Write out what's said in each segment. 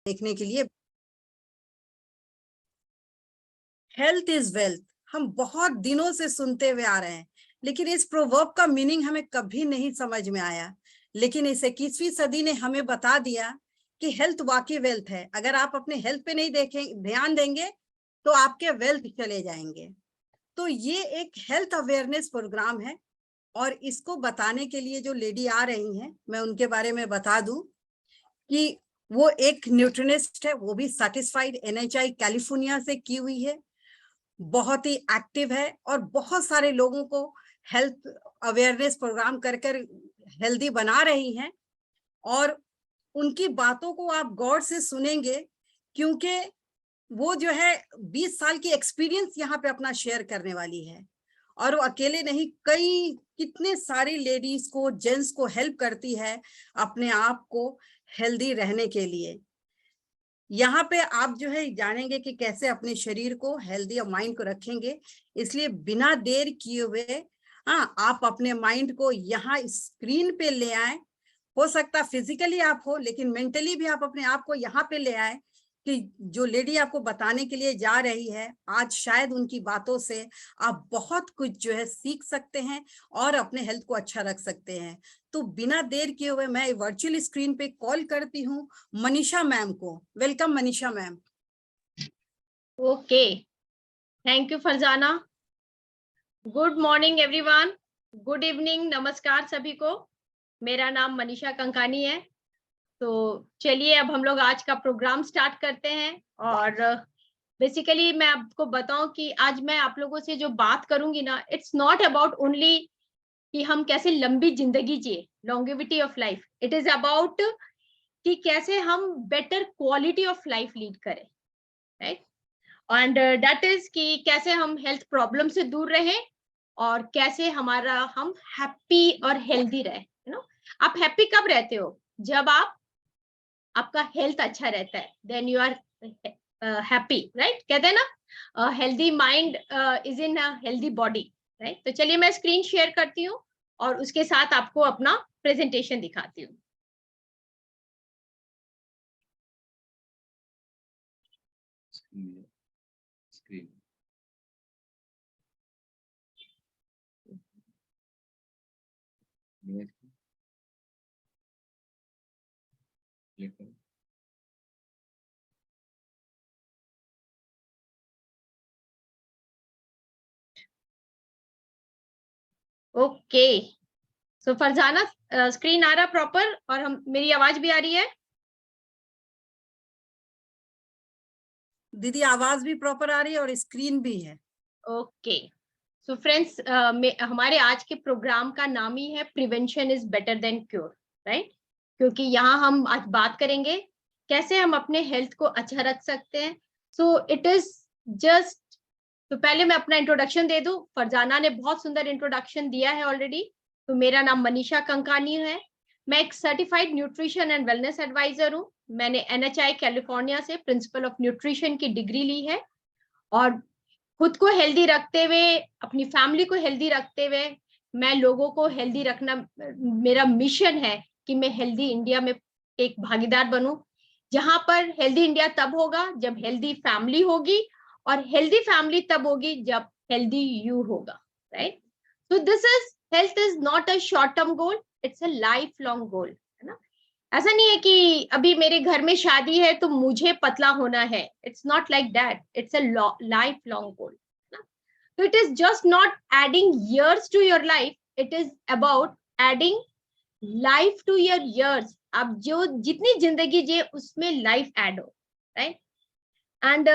देखने के लिए। हेल्थ इज वेल्थ हम बहुत दिनों से सुनते हुए आ रहे हैं, लेकिन इस प्रोवर्ब का मीनिंग हमें कभी नहीं समझ में आया। लेकिन इस 21वीं सदी ने हमें बता दिया कि हेल्थ वाकई वेल्थ है। अगर आप अपने हेल्थ पे नहीं ध्यान देंगे तो आपके वेल्थ चले जाएंगे। तो ये एक हेल्थ अवेयरनेस प्रोग्राम है, और इसको बताने के लिए जो लेडी आ रही हैं, मैं उनके बारे में बता दूं कि वो एक न्यूट्रिनिस्ट है, वो भी सर्टिफाइड NHI कैलिफोर्निया से की हुई है, बहुत ही एक्टिव है और बहुत सारे लोगों को हेल्थ अवेयरनेस प्रोग्राम कर कर हेल्दी बना रही हैं। और उनकी बातों को आप गौर से सुनेंगे, क्योंकि वो जो है 20 साल की एक्सपीरियंस यहाँ पे अपना शेयर करने वाली है। और वो अकेले नहीं, कितने सारी लेडीज को, जेंट्स को हेल्प करती है अपने आप को हेल्दी रहने के लिए। यहाँ पे आप जो है जानेंगे कि कैसे अपने शरीर को हेल्दी और माइंड को रखेंगे। इसलिए बिना देर किए हुए आप अपने माइंड को यहाँ स्क्रीन पे ले आए। हो सकता फिजिकली आप हो, लेकिन मेंटली भी आप अपने आप को यहाँ पे ले आए कि जो लेडी आपको बताने के लिए जा रही है, आज शायद उनकी बातों से आप बहुत कुछ जो है सीख सकते हैं और अपने हेल्थ को अच्छा रख सकते हैं। तो बिना देर किए हुए मैं वर्चुअल स्क्रीन पे कॉल करती हूँ मनीषा मैम को। Welcome Manisha ma'am. Okay, thank you Farzana. Good morning everyone, good evening, नमस्कार सभी को। मेरा नाम मनीषा कंकानी है। तो चलिए अब हम लोग आज का प्रोग्राम स्टार्ट करते हैं। और बेसिकली मैं आपको बताऊं कि आज मैं आप लोगों से जो बात करूंगी ना, इट्स नॉट अबाउट ओनली कि हम कैसे लंबी जिंदगी जिए, longevity of life. It is about कि कैसे हम better quality of life lead करें, राइट। एंड दैट इज कि कैसे हम हेल्थ प्रॉब्लम से दूर रहें और कैसे हम हैप्पी और हेल्दी रहे। आप हैप्पी कब रहते हो? जब आपका हेल्थ अच्छा रहता है, then you are happy, right. कहते हैं ना, healthy mind is in a healthy body, right. तो चलिए मैं स्क्रीन शेयर करती हूँ और उसके साथ आपको अपना प्रेजेंटेशन दिखाती हूँ। स्क्रीन ओके, सो फरजाना स्क्रीन आ रहा प्रॉपर और मेरी आवाज भी आ रही है? दीदी आवाज भी प्रॉपर आ रही है और स्क्रीन भी है। ओके, सो फ्रेंड्स, हमारे आज के प्रोग्राम का नाम ही है prevention is better than cure, right. क्योंकि यहाँ हम आज बात करेंगे कैसे हम अपने हेल्थ को अच्छा रख सकते हैं। सो इट इज जस्ट, तो पहले मैं अपना इंट्रोडक्शन दे दूं। फरजाना ने बहुत सुंदर इंट्रोडक्शन दिया है ऑलरेडी। तो मेरा नाम मनीषा कंकानी है। मैं एक certified nutrition and wellness advisor हूँ। मैंने NHI कैलिफोर्निया से प्रिंसिपल ऑफ न्यूट्रिशन की डिग्री ली है। और खुद को हेल्दी रखते हुए, अपनी फैमिली को हेल्दी रखते हुए, मैं लोगों को हेल्दी रखना मेरा मिशन है कि मैं हेल्दी इंडिया में एक भागीदार बनूं, जहां पर हेल्दी इंडिया तब होगा जब हेल्दी फैमिली होगी, और हेल्दी फैमिली तब होगी जब हेल्दी यू होगा, right. So this is, health is not a short term goal, it's a life long goal, है ना। ऐसा नहीं है कि अभी मेरे घर में शादी है तो मुझे पतला होना है। It's not like that, it's a life long goal. So it is just not adding years to your life, it is about adding life to your years. अब जो जितनी जिंदगी जिए उसमें लाइफ ऐड हो, right. And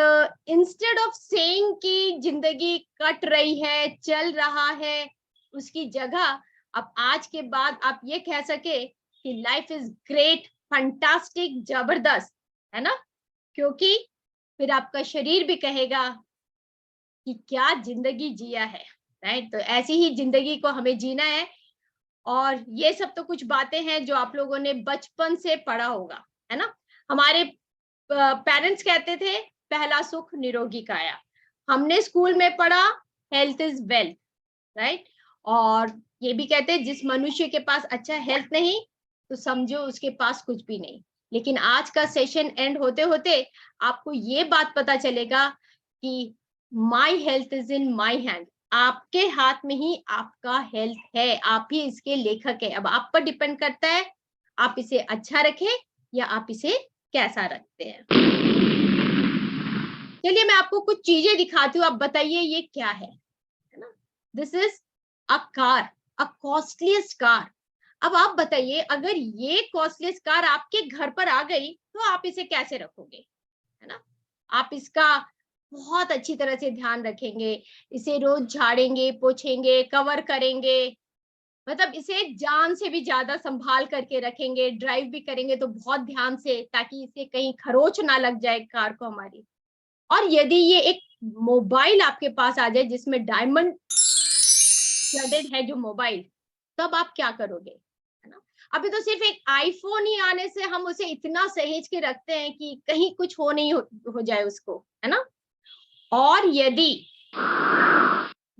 instead of saying कि जिंदगी cut रही है, चल रहा है, उसकी जगह अब आज के बाद आप ये कह सके कि लाइफ इज ग्रेट, फंटास्टिक, जबरदस्त, है ना। क्योंकि फिर आपका शरीर भी कहेगा कि क्या जिंदगी जिया है, राइट। तो ऐसी ही जिंदगी को हमें जीना है। और ये सब तो कुछ बातें हैं जो आप लोगों ने बचपन से पढ़ा होगा, है ना। हमारे पेरेंट्स कहते थे पहला सुख निरोगी काया। हमने स्कूल में पढ़ा हेल्थ इज वेल्थ, राइट। और ये भी कहते हैं जिस मनुष्य के पास अच्छा हेल्थ नहीं तो समझो उसके पास कुछ भी नहीं। लेकिन आज का सेशन एंड होते होते आपको ये बात पता चलेगा कि my health is in my hand, आपके हाथ में ही आपका हेल्थ है, आप ही इसके लेखक है। अब आप पर डिपेंड करता है आप इसे अच्छा रखें या आप इसे कैसा रखते हैं। चलिए मैं आपको कुछ चीजें दिखाती हूँ, आप बताइए ये क्या है ना। This is a car, a costliest car. अब आप बताइए अगर ये कॉस्टलीस्ट कार आपके घर पर आ गई तो आप इसे कैसे रखोगे, है ना। आप इसका बहुत अच्छी तरह से ध्यान रखेंगे, इसे रोज झाड़ेंगे, पोछेंगे, कवर करेंगे, मतलब इसे जान से भी ज्यादा संभाल करके रखेंगे। ड्राइव भी करेंगे तो बहुत ध्यान से, ताकि इसे कहीं खरोच ना लग जाए कार को हमारी। और यदि ये एक मोबाइल आपके पास आ जाए जिसमें डायमंड फ्लडेड है जो मोबाइल, तब आप क्या करोगे, है ना। अभी तो सिर्फ एक आईफोन ही आने से हम उसे इतना सहेज के रखते हैं कि कहीं कुछ हो जाए उसको, है ना। और यदि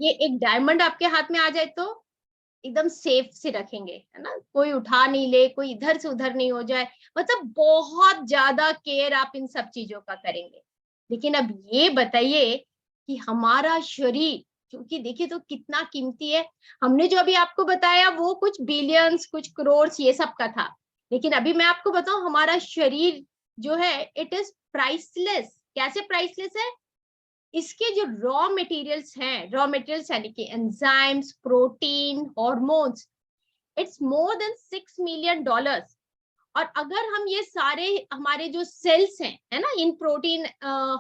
ये एक डायमंड आपके हाथ में आ जाए तो एकदम सेफ से रखेंगे, है ना, कोई उठा नहीं ले, कोई इधर से उधर नहीं हो जाए, मतलब बहुत ज्यादा केयर आप इन सब चीजों का करेंगे। लेकिन अब ये बताइए कि हमारा शरीर, क्योंकि देखिए तो कितना कीमती है। हमने जो अभी आपको बताया वो कुछ बिलियंस, कुछ करोड़ ये सब का था, लेकिन अभी मैं आपको बताऊं हमारा शरीर जो है इट इज प्राइसलेस। कैसे प्राइसलेस है? इसके जो रॉ मटेरियल्स हैं, रॉ मटेरियल्स यानी कि enzymes, protein, hormones, it's more than $6 million। और अगर हम ये सारे हमारे जो सेल्स हैं, है ना, इन प्रोटीन,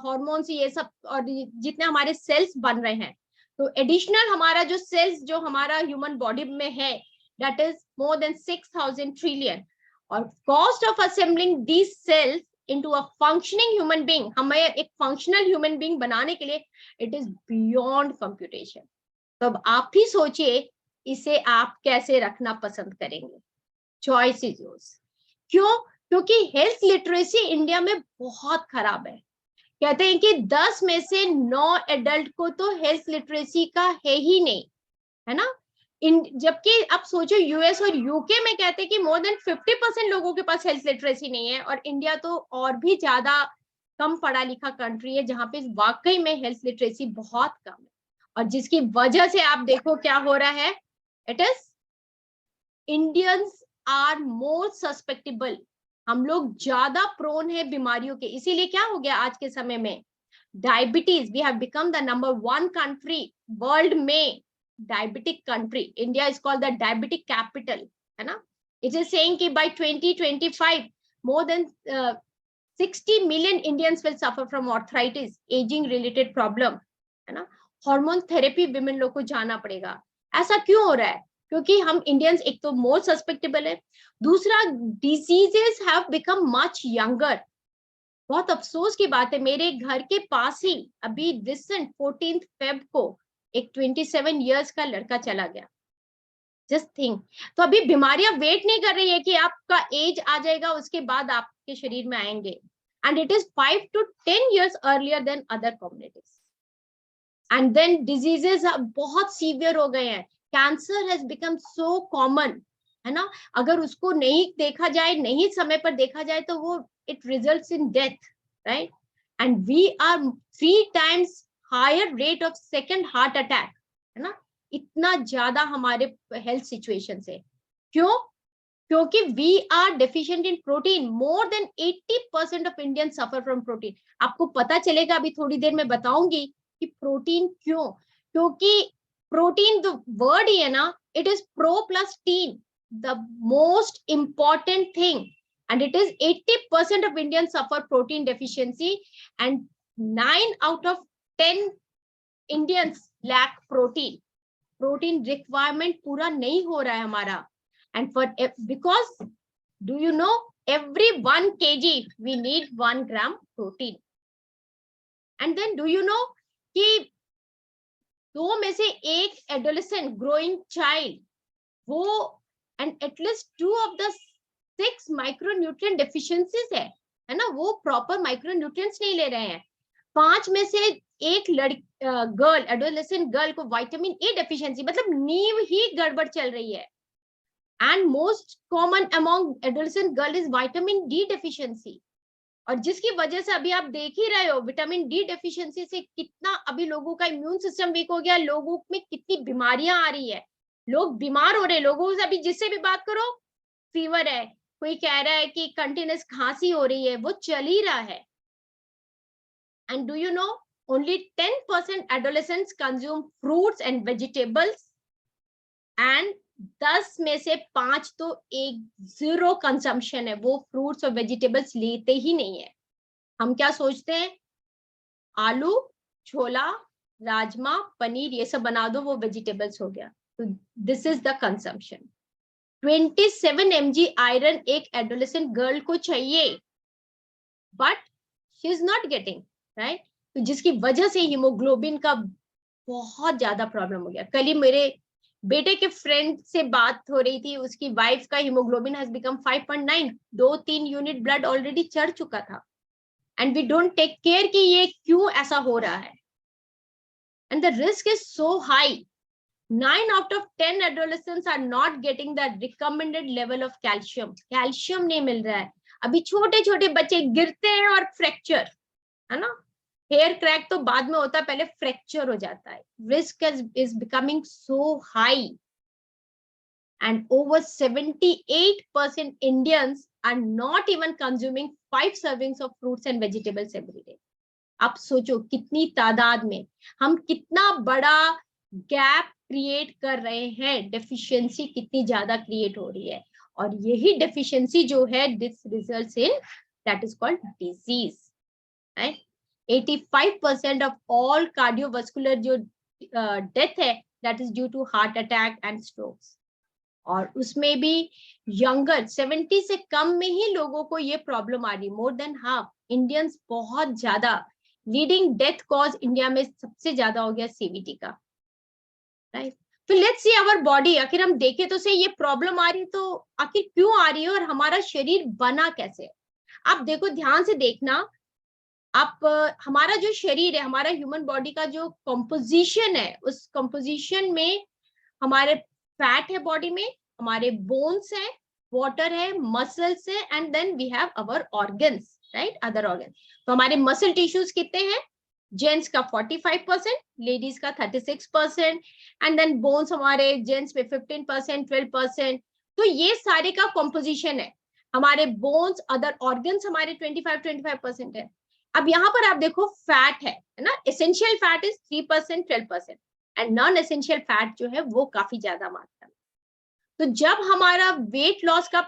हॉर्मोन्स, ये सब और जितने हमारे सेल्स बन रहे हैं, तो एडिशनल हमारा जो सेल्स जो हमारा ह्यूमन बॉडी में है that is more than 6,000 trillion. और cost of assembling these cells into a functioning human being, हमें एक फंक्शनल ह्यूमन बीइंग बनाने के लिए इट इज बियॉन्ड कंप्यूटेशन। तो अब आप ही सोचिए इसे आप कैसे रखना पसंद करेंगे। Choice is yours. क्यों? क्योंकि हेल्थ लिटरेसी इंडिया में बहुत खराब है। कहते हैं कि 10 में से 9 एडल्ट को तो हेल्थ लिटरेसी का है ही नहीं, है ना। जबकि आप सोचो यूएस और यूके में कहते हैं कि मोर देन 50% लोगों के पास हेल्थ लिटरेसी नहीं है, और इंडिया तो और भी ज्यादा कम पढ़ा लिखा कंट्री है जहां पे वाकई में हेल्थ लिटरेसी बहुत कम है। और जिसकी वजह से आप देखो क्या हो रहा है, it is Indians are more susceptible, हम लोग ज्यादा प्रोन है बीमारियों के। इसीलिए क्या हो गया आज के समय में, diabetes, we have become the number 1 country world में, diabetic country. India is called the diabetic capital, है ना। इट इज सेइंग कि by 2025 more than 60 million Indians will suffer from arthritis, aging related problem, है ना। Hormone therapy women लोग को जाना पड़ेगा। ऐसा क्यों हो रहा है? क्योंकि हम इंडियंस एक तो मोर सस्पेक्टेबल है, दूसरा diseases have become much younger. बहुत अफसोस की बात है, मेरे घर के पास ही अभी रिसेंट 14 Feb को एक 27 years का लड़का चला गया। Just think. तो अभी बीमारियां वेट नहीं कर रही है कि आपका एज आ जाएगा उसके बाद आपके शरीर में आएंगे, and it is 5 to 10 years earlier than other communities. And then diseases बहुत सीवियर हो गए हैं, cancer has become so common, है ना। अगर उसको नहीं देखा जाए, नहीं समय पर देखा जाए, तो वो it results in death, right. And we are 3 times higher rate of second heart attack, है ना। इतना ज्यादा हमारे हेल्थ सिचुएशन से। क्यों? क्योंकि we are deficient in protein. More than 80% of Indian suffer from protein. आपको पता चलेगा, अभी थोड़ी देर में बताऊंगी कि प्रोटीन क्यों। क्योंकि प्रोटीन जो वर्ड ही है ना, it is pro plus tin, the most important thing, and it is 80% of Indians suffer protein deficiency, and 9 out of 10 Indians lack protein. Protein requirement पूरा नहीं हो रहा है हमारा। And for because do you know every 1 kg we need 1 gram protein. And then do you know कि 2 में से 1 adolescent growing child वो and at least 2 of the 6 micronutrient deficiencies है ना, वो प्रॉपर माइक्रोन्यूट्रिएंट्स नहीं ले रहे हैं। 5 में से 1 गर्ल, एडोलेसेंट गर्ल को विटामिन ए डेफिशिएंसी, मतलब नींव ही गड़बड़ चल रही है। And most common among adolescent girl is vitamin D deficiency, और जिसकी वजह से अभी आप देख ही रहे हो विटामिन डी डेफिशिएंसी से कितना अभी लोगों का इम्यून सिस्टम वीक हो गया, लोगों में कितनी बीमारियां आ रही है, लोग बीमार हो रहे हैं। लोगों से अभी जिससे भी बात करो फीवर है, कोई कह रहा है कि कंटिन्यूस खांसी हो रही है, वो चल ही रहा है। And do you know only 10% adolescents consume fruits and vegetables, and 10 में से 5 तो एक जीरो कंजम्पशन है, वो फ्रूट्स और वेजिटेबल्स लेते ही नहीं है। हम क्या सोचते हैं, आलू, छोला, राजमा, पनीर ये सब बना दो, वो वेजिटेबल्स हो गया। तो this is the consumption. 27 mg iron एक एडोलेसेंट गर्ल को चाहिए, but she is not getting, right. तो जिसकी वजह से हीमोग्लोबिन का बहुत ज्यादा प्रॉब्लम हो गया। कल ही मेरे बेटे के फ्रेंड से बात हो रही थी, उसकी वाइफ का haemoglobin has become 5.9, 2-3 unit blood already चढ़ चुका था, and we don't take care कि ये क्यों ऐसा हो रहा है, and the risk is so high. 9 out of 10 adolescents are not getting the recommended level of calcium. Calcium नहीं मिल रहा है। अभी छोटे छोटे बच्चे गिरते हैं और फ्रैक्चर, है ना, हेयर क्रैक तो बाद में होता है, पहले फ्रैक्चर हो जाता है। Risk is becoming so high, and over 78% Indians are not even consuming 5 servings of fruits and vegetables every day. आप सोचो कितनी तादाद में हम कितना बड़ा गैप क्रिएट कर रहे हैं, डेफिशिएंसी कितनी ज्यादा क्रिएट हो रही है, और यही डेफिशिएंसी जो है this results in that is called disease, right. 85% of all cardiovascular जो डेथ है that is due to heart attack and strokes, और उसमें भी यंगर 70 से कम में ही लोगों को ये प्रॉब्लम आ रही। मोर देन हाफ इंडियंस, बहुत ज्यादा। लीडिंग डेथ कॉज इंडिया में सबसे ज्यादा हो गया सीवीटी का, राइट। तो लेट्स सी आवर बॉडी, आखिर हम देखें तो से ये प्रॉब्लम आ रही तो आखिर क्यों आ रही है, और हमारा शरीर बना कैसे है। आप देखो, ध्यान से देखना, आप हमारा जो शरीर है, हमारा ह्यूमन बॉडी का जो कंपोजिशन है, उस कंपोजिशन में हमारे फैट है बॉडी में, हमारे बोन्स है, वाटर है, मसल्स है, and then we have our organs, right, other organ. तो हमारे मसल टिश्यूज कितने हैं, जेंट्स का 45%, लेडीज का 36%, एंड देन बोन्स हमारे जेंट्स में 15%, 12%। तो ये सारे का कंपोजिशन है। हमारे बोन्स, अदर ऑर्गन्स हमारे 25% है। अब यहाँ पर आप देखो फैट है ना, essential fat is 3%, 12%, and non essential fat जो है वो काफी ज्यादा मात्रा में। तो जब हमारा वेट लॉस का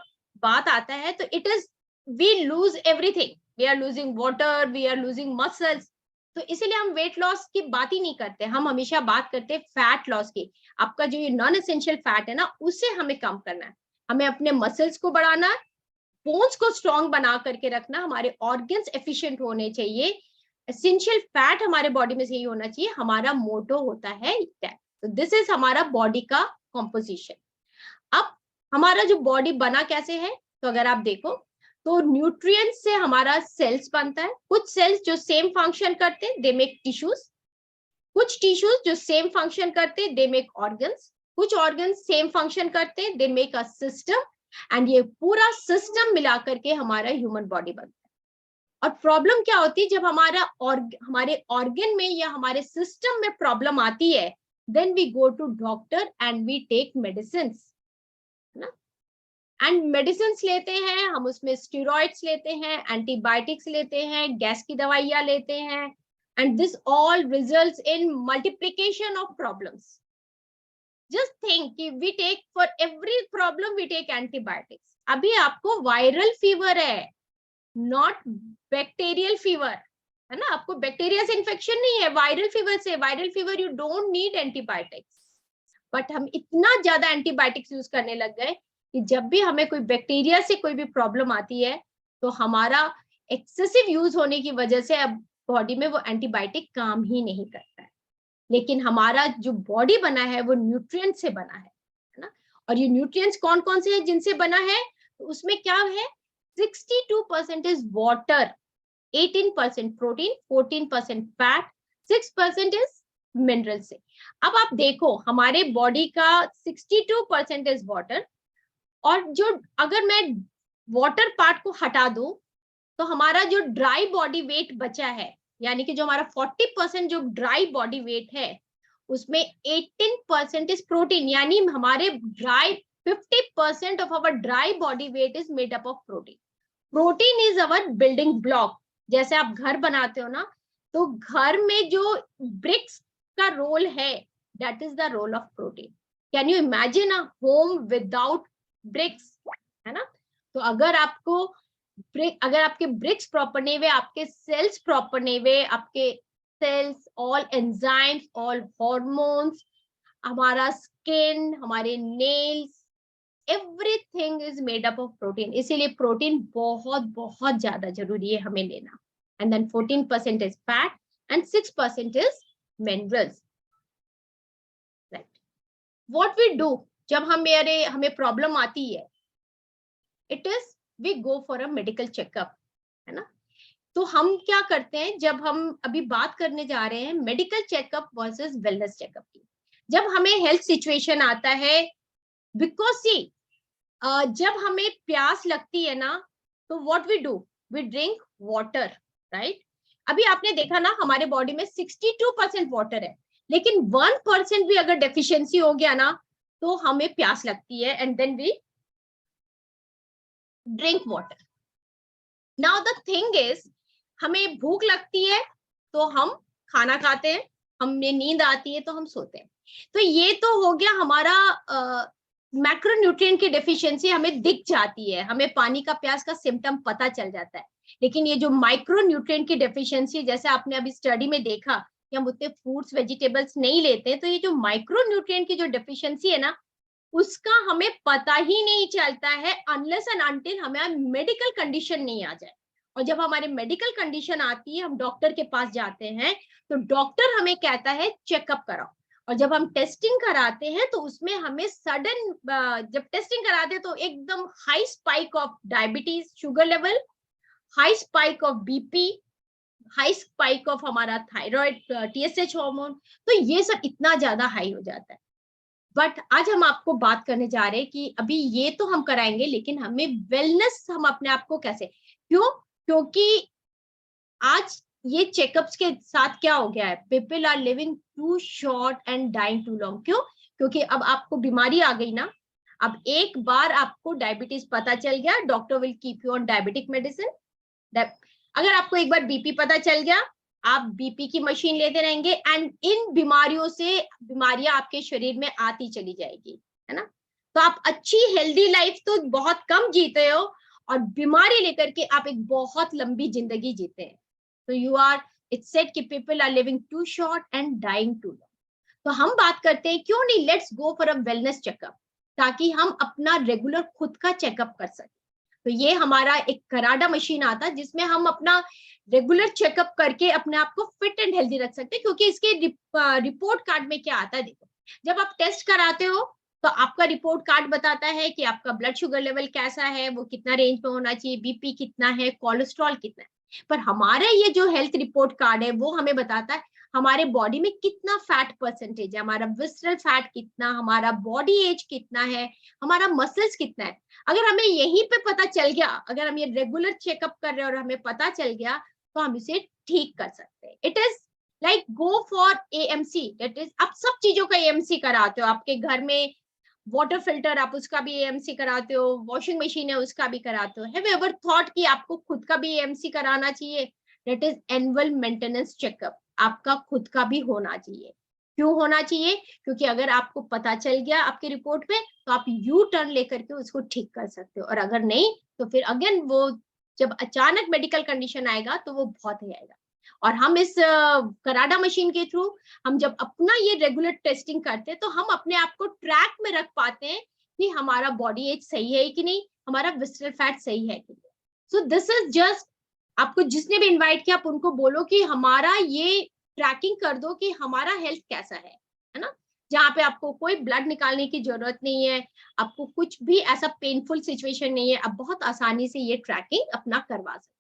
बात आता है तो it is we lose everything, we are losing water, we are losing muscles. तो इसीलिए हम वेट लॉस की बात ही नहीं करते, हम हमेशा बात करते हैं फैट लॉस की। आपका जो ये नॉन एसेंशियल फैट है ना, उसे हमें कम करना है, हमें अपने मसल्स को बढ़ाना है, बोन्स को स्ट्रॉन्ग बना करके रखना, हमारे ऑर्गन्स एफिशिएंट होने चाहिए, एसेंशियल फैट हमारे बॉडी में सही होना चाहिए। हमारा मोटो होता है दैट। तो दिस इज हमारा बॉडी का कॉम्पोजिशन। अब हमारा जो बॉडी बना कैसे है, तो अगर आप देखो तो न्यूट्रिएंट्स से हमारा सेल्स बनता है। कुछ सेल्स जो सेम फंक्शन करते हैं दे मेक टिश्यूज, कुछ टिश्यूज जो सेम फंक्शन करते हैं दे मेक ऑर्गन्स, कुछ ऑर्गन्स सेम फंक्शन करते हैं they make a system, and ये पूरा सिस्टम मिला करके हमारा ह्यूमन बॉडी बनता है। और प्रॉब्लम क्या होती है, जब हमारे ऑर्गन में या हमारे सिस्टम में प्रॉब्लम आती है, then we go to doctor and we take medicine, ना, एंड मेडिसिन लेते हैं हम, उसमें स्टेरॉइड्स लेते हैं, एंटीबायोटिक्स लेते हैं, गैस की दवाइयां लेते हैं, and this all results in multiplication of problems. Just think कि we take for every problem we take antibiotics. अभी आपको वायरल फीवर है, नॉट बैक्टीरियल फीवर, है ना, आपको बैक्टीरिया से इन्फेक्शन नहीं है, वायरल फीवर से। Viral fever you don't need antibiotics, but हम इतना ज्यादा एंटीबायोटिक्स यूज करने लग गए कि जब भी हमें कोई बैक्टीरिया से कोई भी प्रॉब्लम आती है तो हमारा एक्सेसिव यूज होने की वजह से अब बॉडी में वो एंटीबायोटिक काम ही नहीं करता है। लेकिन हमारा जो बॉडी बना है वो न्यूट्रिएंट से बना है ना, और ये न्यूट्रिएंट्स कौन कौन से हैं जिनसे बना है, तो उसमें क्या है, 62% is water, 18% protein, 14% fat, 6% is mineral से। अब आप देखो हमारे बॉडी का 62% इज वाटर, और जो अगर मैं वाटर पार्ट को हटा दूं तो हमारा जो ड्राई बॉडी वेट बचा है, यानी कि जो हमारा 40% जो ड्राई बॉडी वेट है उसमें 18% इज प्रोटीन, यानी हमारे dry 50% of our dry body weight is made up of protein. Protein is our building block. जैसे आप घर बनाते हो ना, तो घर में जो ब्रिक्स का रोल है, that is the role of protein. Can you imagine a home without bricks, है ना? तो अगर आपके ब्रिक्स प्रॉपर नहीं हुए, आपके सेल्स प्रॉपर नहीं हुए, आपके cells, all enzymes, all hormones, हमारा स्किन, हमारे nails, everything is made up of protein. इसीलिए प्रोटीन बहुत बहुत ज्यादा जरूरी है हमें लेना. And then 14% is fat and 6% is minerals. Right. What we do जब हमें प्रॉब्लम आती है, it is we go for a medical checkup, है ना? तो हम क्या करते हैं, जब हम अभी बात करने जा रहे हैं medical checkup versus wellness checkup की. जब हमें हेल्थ सिचुएशन आता है, बिकॉज सी जब हमें प्यास लगती है ना, तो what we do, we drink water, right? अभी आपने देखा ना, हमारे बॉडी में 62% वाटर है, लेकिन 1% भी अगर डेफिशिएंसी हो गया ना, तो हमें प्यास लगती है, and then we drink water. Now the thing is, हमें भूख लगती है तो हम खाना खाते हैं, हमें नींद आती है तो हम सोते हैं. तो ये तो हो गया हमारा मैक्रोन्यूट्रिएंट की डेफिशिएंसी हमें दिख जाती है, हमें पानी का प्यास का सिम्टम पता चल जाता है. लेकिन ये जो माइक्रोन्यूट्रिएंट की डेफिशिएंसी, जैसे आपने अभी स्टडी में देखा कि हम उतने फ्रूट्स वेजिटेबल्स नहीं लेते, तो ये जो माइक्रोन्यूट्रिएंट की जो डेफिशिएंसी है ना, उसका हमें पता ही नहीं चलता है अनलेस एंड अनटिल हमें मेडिकल कंडीशन नहीं आ जाए. और जब हमारे मेडिकल कंडीशन आती है, हम डॉक्टर के पास जाते हैं, तो डॉक्टर हमें कहता है चेकअप कराओ. और जब हम टेस्टिंग कराते हैं तो उसमें हमें सडन, जब टेस्टिंग कराते हैं तो एकदम high spike of diabetes sugar level, high spike of BP, high spike of हमारा थायराइड TSH हार्मोन, तो ये सब इतना ज्यादा हाई हो जाता है. बट आज हम आपको बात करने जा रहे हैं कि अभी ये तो हम कराएंगे, लेकिन हमें वेलनेस, हम अपने आप को कैसे, क्यों? क्योंकि आज ये चेकअप्स के साथ क्या हो गया है, people are living too short and dying too long. क्यों? क्योंकि अब आपको बीमारी आ गई ना, अब एक बार आपको डायबिटीज पता चल गया, doctor will keep you on diabetic medicine. अगर आपको एक बार बीपी पता चल गया, आप बीपी की मशीन लेते रहेंगे, एंड इन बीमारियां आपके शरीर में आती चली जाएगी, है ना? तो आप अच्छी हेल्दी लाइफ तो बहुत कम जीते हो, और बीमारी लेकर के आप एक बहुत लंबी जिंदगी जीते हैं. तो इट्स सेड कि people are living too short and dying too long. तो हम बात करते हैं, क्यों नहीं let's go for a wellness checkup, ताकि हम अपना रेगुलर खुद का चेकअप कर सकें. तो ये हमारा एक कराडा मशीन आता है, जिसमें हम अपना रेगुलर चेकअप करके अपने आप को फिट एंड हेल्दी रख सकते हैं. क्योंकि इसके रिपोर्ट कार्ड में क्या आता है, देखो, जब आप टेस्ट कराते हो तो आपका रिपोर्ट कार्ड बताता है कि आपका ब्लड शुगर लेवल कैसा है, वो कितना रेंज में होना चाहिए, बीपी कितना है, कोलेस्ट्रॉल कितना है. पर हमारा ये जो हेल्थ रिपोर्ट कार्ड है, वो हमें बताता है हमारे बॉडी में कितना फैट परसेंटेज है, हमारा विसरल फैट कितना, हमारा बॉडी एज कितना है, हमारा मसल्स कितना है. अगर हमें यहीं पे पता चल गया, अगर हम ये रेगुलर चेकअप कर रहे हैं और हमें पता चल गया, तो हम इसे ठीक कर सकते हैं. It is like go for AMC, that is, आप सब चीजों का AMC कराते हो. आपके घर में वाटर फिल्टर, आप उसका भी AMC कराते हो, वॉशिंग मशीन है उसका भी कराते हो. हैव यू एवर थॉट कि आपको खुद का भी AMC कराना चाहिए? That is annual maintenance checkup, आपका खुद का भी होना चाहिए. क्यों होना चाहिए? क्योंकि अगर आपको पता चल गया आपकी रिपोर्ट में, तो आप यू टर्न लेकर के उसको ठीक कर सकते हो. और अगर नहीं, तो फिर अगेन वो जब अचानक मेडिकल कंडीशन आएगा, तो वो बहुत ही आएगा. और हम इस कराडा मशीन के थ्रू, हम जब अपना ये रेगुलर टेस्टिंग करते हैं, तो हम अपने आप को ट्रैक में रख पाते हैं कि हमारा बॉडी एज सही है कि नहीं, हमारा विसरल फैट सही है कि नहीं. सो दिस इज जस्ट, आपको जिसने भी इनवाइट किया, आप उनको बोलो कि हमारा ये ट्रैकिंग कर दो कि हमारा हेल्थ कैसा है ना? जहाँ पे आपको कोई ब्लड निकालने की जरूरत नहीं है, आपको कुछ भी ऐसा पेनफुल सिचुएशन नहीं है, आप बहुत आसानी से ये ट्रैकिंग अपना करवा सकते हो.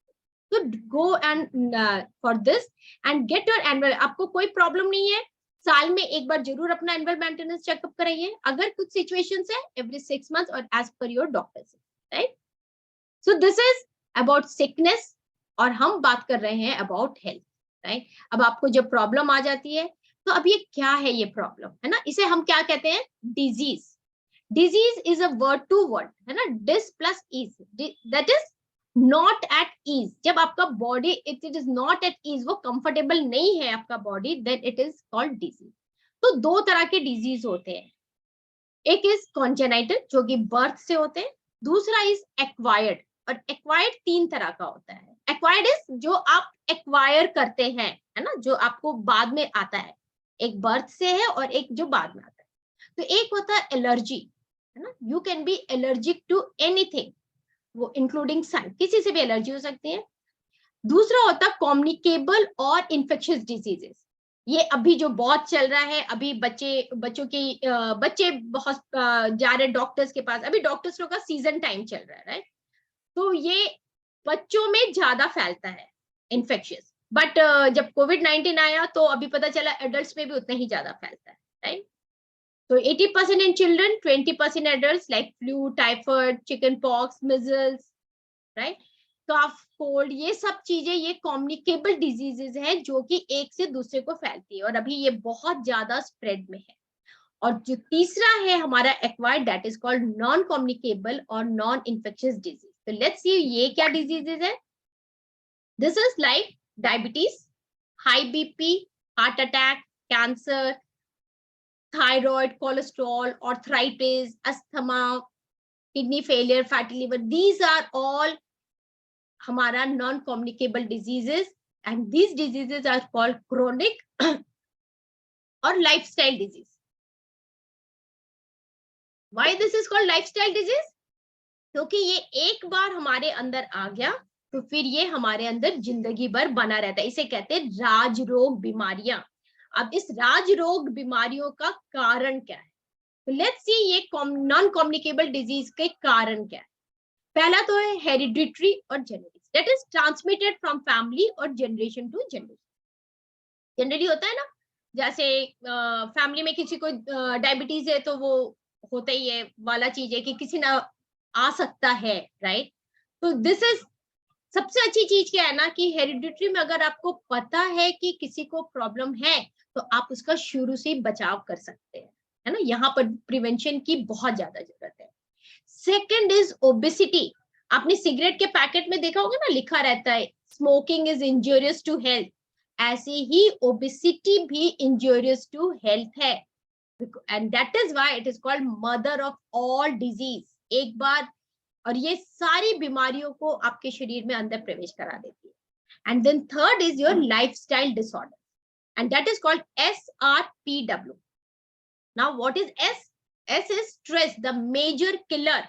तो go and for this and get your annual. आपको कोई प्रॉब्लम नहीं है, साल में एक बार जरूर अपना एनुअल मेंटेनेंस चेकअप कराइए, अगर कुछ सिचुएशंस है एवरी 6 मंथ्स और as per your doctor, right. So this is about sickness, और हम बात कर रहे हैं अबाउट हेल्थ, राइट। अब आपको जब प्रॉब्लम आ जाती है तो अब ये क्या है, ये प्रॉब्लम है ना, इसे हम क्या कहते हैं, disease. Disease is a word two word, है ना, dis plus ease, that is not at ease. जब आपका body it is not at ease, वो कंफर्टेबल नहीं है आपका body, then it is called disease. तो दो तरह के डिजीज होते हैं, एक इज कॉन्जेनाइटल जो कि बर्थ से होते हैं, दूसरा इज एक्वायर्ड, और एक्वायर्ड 3 तरह का होता है। एक्वायर्ड इज जो आप एक्वायर करते हैं, है ना, जो आपको बाद में आता है, एक बर्थ से है और एक जो बाद में आता है। तो एक होता है एलर्जी, है ना, you can be allergic to anything, वो इंक्लूडिंग सन, किसी से भी एलर्जी हो सकती है। दूसरा होता है कम्युनिकेबल और इन्फेक्शियस डिजीजेस, ये अभी जो बहुत चल रहा है, अभी बच्चे बहुत जा रहे डॉक्टर्स के पास, अभी डॉक्टर्स लोग का सीजन टाइम चल रहा है, राइट। तो ये बच्चों में ज्यादा फैलता है इन्फेक्शियस, बट जब कोविड-19 आया तो अभी पता चला एडल्ट्स में भी उतना ही ज्यादा फैलता है, राइट। तो 80% in children, 20% adults, like flu, typhoid, chickenpox, measles, right. Cough, cold, ये सब चीजें ये कम्युनिकेबल डिजीजेस हैं जो कि एक से दूसरे को फैलती है, और अभी ये बहुत ज्यादा स्प्रेड में है। और जो तीसरा है हमारा acquired, that is called non communicable और नॉन इन्फेक्शियस डिजीज। तो लेट्स सी ये क्या डिजीजेस है। This is like diabetes, high BP, heart attack, cancer, thyroid, cholesterol, arthritis, asthma, kidney failure, fatty liver, these are all हमारा non communicable diseases, and these diseases are called chronic और lifestyle disease. Why this is called lifestyle disease? क्योंकि ये एक बार हमारे अंदर आ गया तो फिर ये हमारे अंदर जिंदगी भर बना रहता है, इसे कहते हैं राजरोग बीमारियां। अब इस राजरोग बीमारियों का कारण क्या है, तो लेट्स सी ये नॉन कम्युनिकेबल डिजीज के कारण क्या है। पहला तो है हेरिडिटरी और genetics, that is transmitted from family और जनरेशन टू जनरेशन। जनरली होता है ना, जैसे फैमिली में किसी को डायबिटीज है तो वो होता ही है वाला चीज है कि किसी ना आ सकता है, राइट। तो दिस इज सबसे अच्छी चीज क्या है ना कि हेरिडिटरी में अगर आपको पता है कि किसी को प्रॉब्लम है तो आप उसका शुरू से बचाव कर सकते हैं, है ना, यहाँ पर प्रिवेंशन की बहुत ज्यादा जरूरत है। Second is obesity. आपने सिगरेट के पैकेट में देखा होगा ना, लिखा रहता है smoking is injurious to health, ऐसे ही ओबेसिटी भी इंजूरियस टू हेल्थ है, and that is why it is called mother of all disease. एक बार और ये सारी बीमारियों को आपके शरीर में अंदर प्रवेश करा देती है। And then third is your lifestyle disorder, and that is called SRPW। Now what is S? S is stress, the major killer.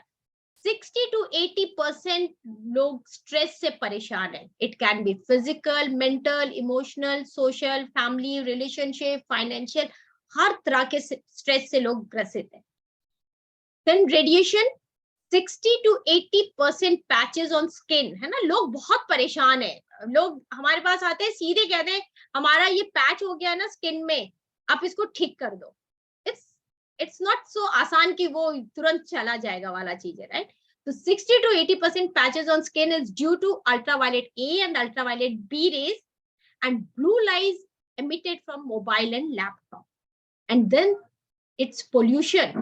60 to 80% लोग स्ट्रेस से परेशान है। It can be physical, mental, emotional, social, family, relationship, financial, हर तरह के stress से लोग ग्रसित है। Then radiation, 60 to 80% patches on skin, है ना, लोग बहुत परेशान है। लोग हमारे पास आते हैं सीधे कहते हैं हमारा ये पैच हो गया ना स्किन में, आप इसको ठीक कर दो। इट्स नॉट सो आसान कि वो तुरंत चला जाएगा वाला चीज है, राइट। तो 60 to 80% patches on skin is due to ultraviolet A and ultraviolet B rays and blue light emitted from mobile and laptop. And then it's pollution,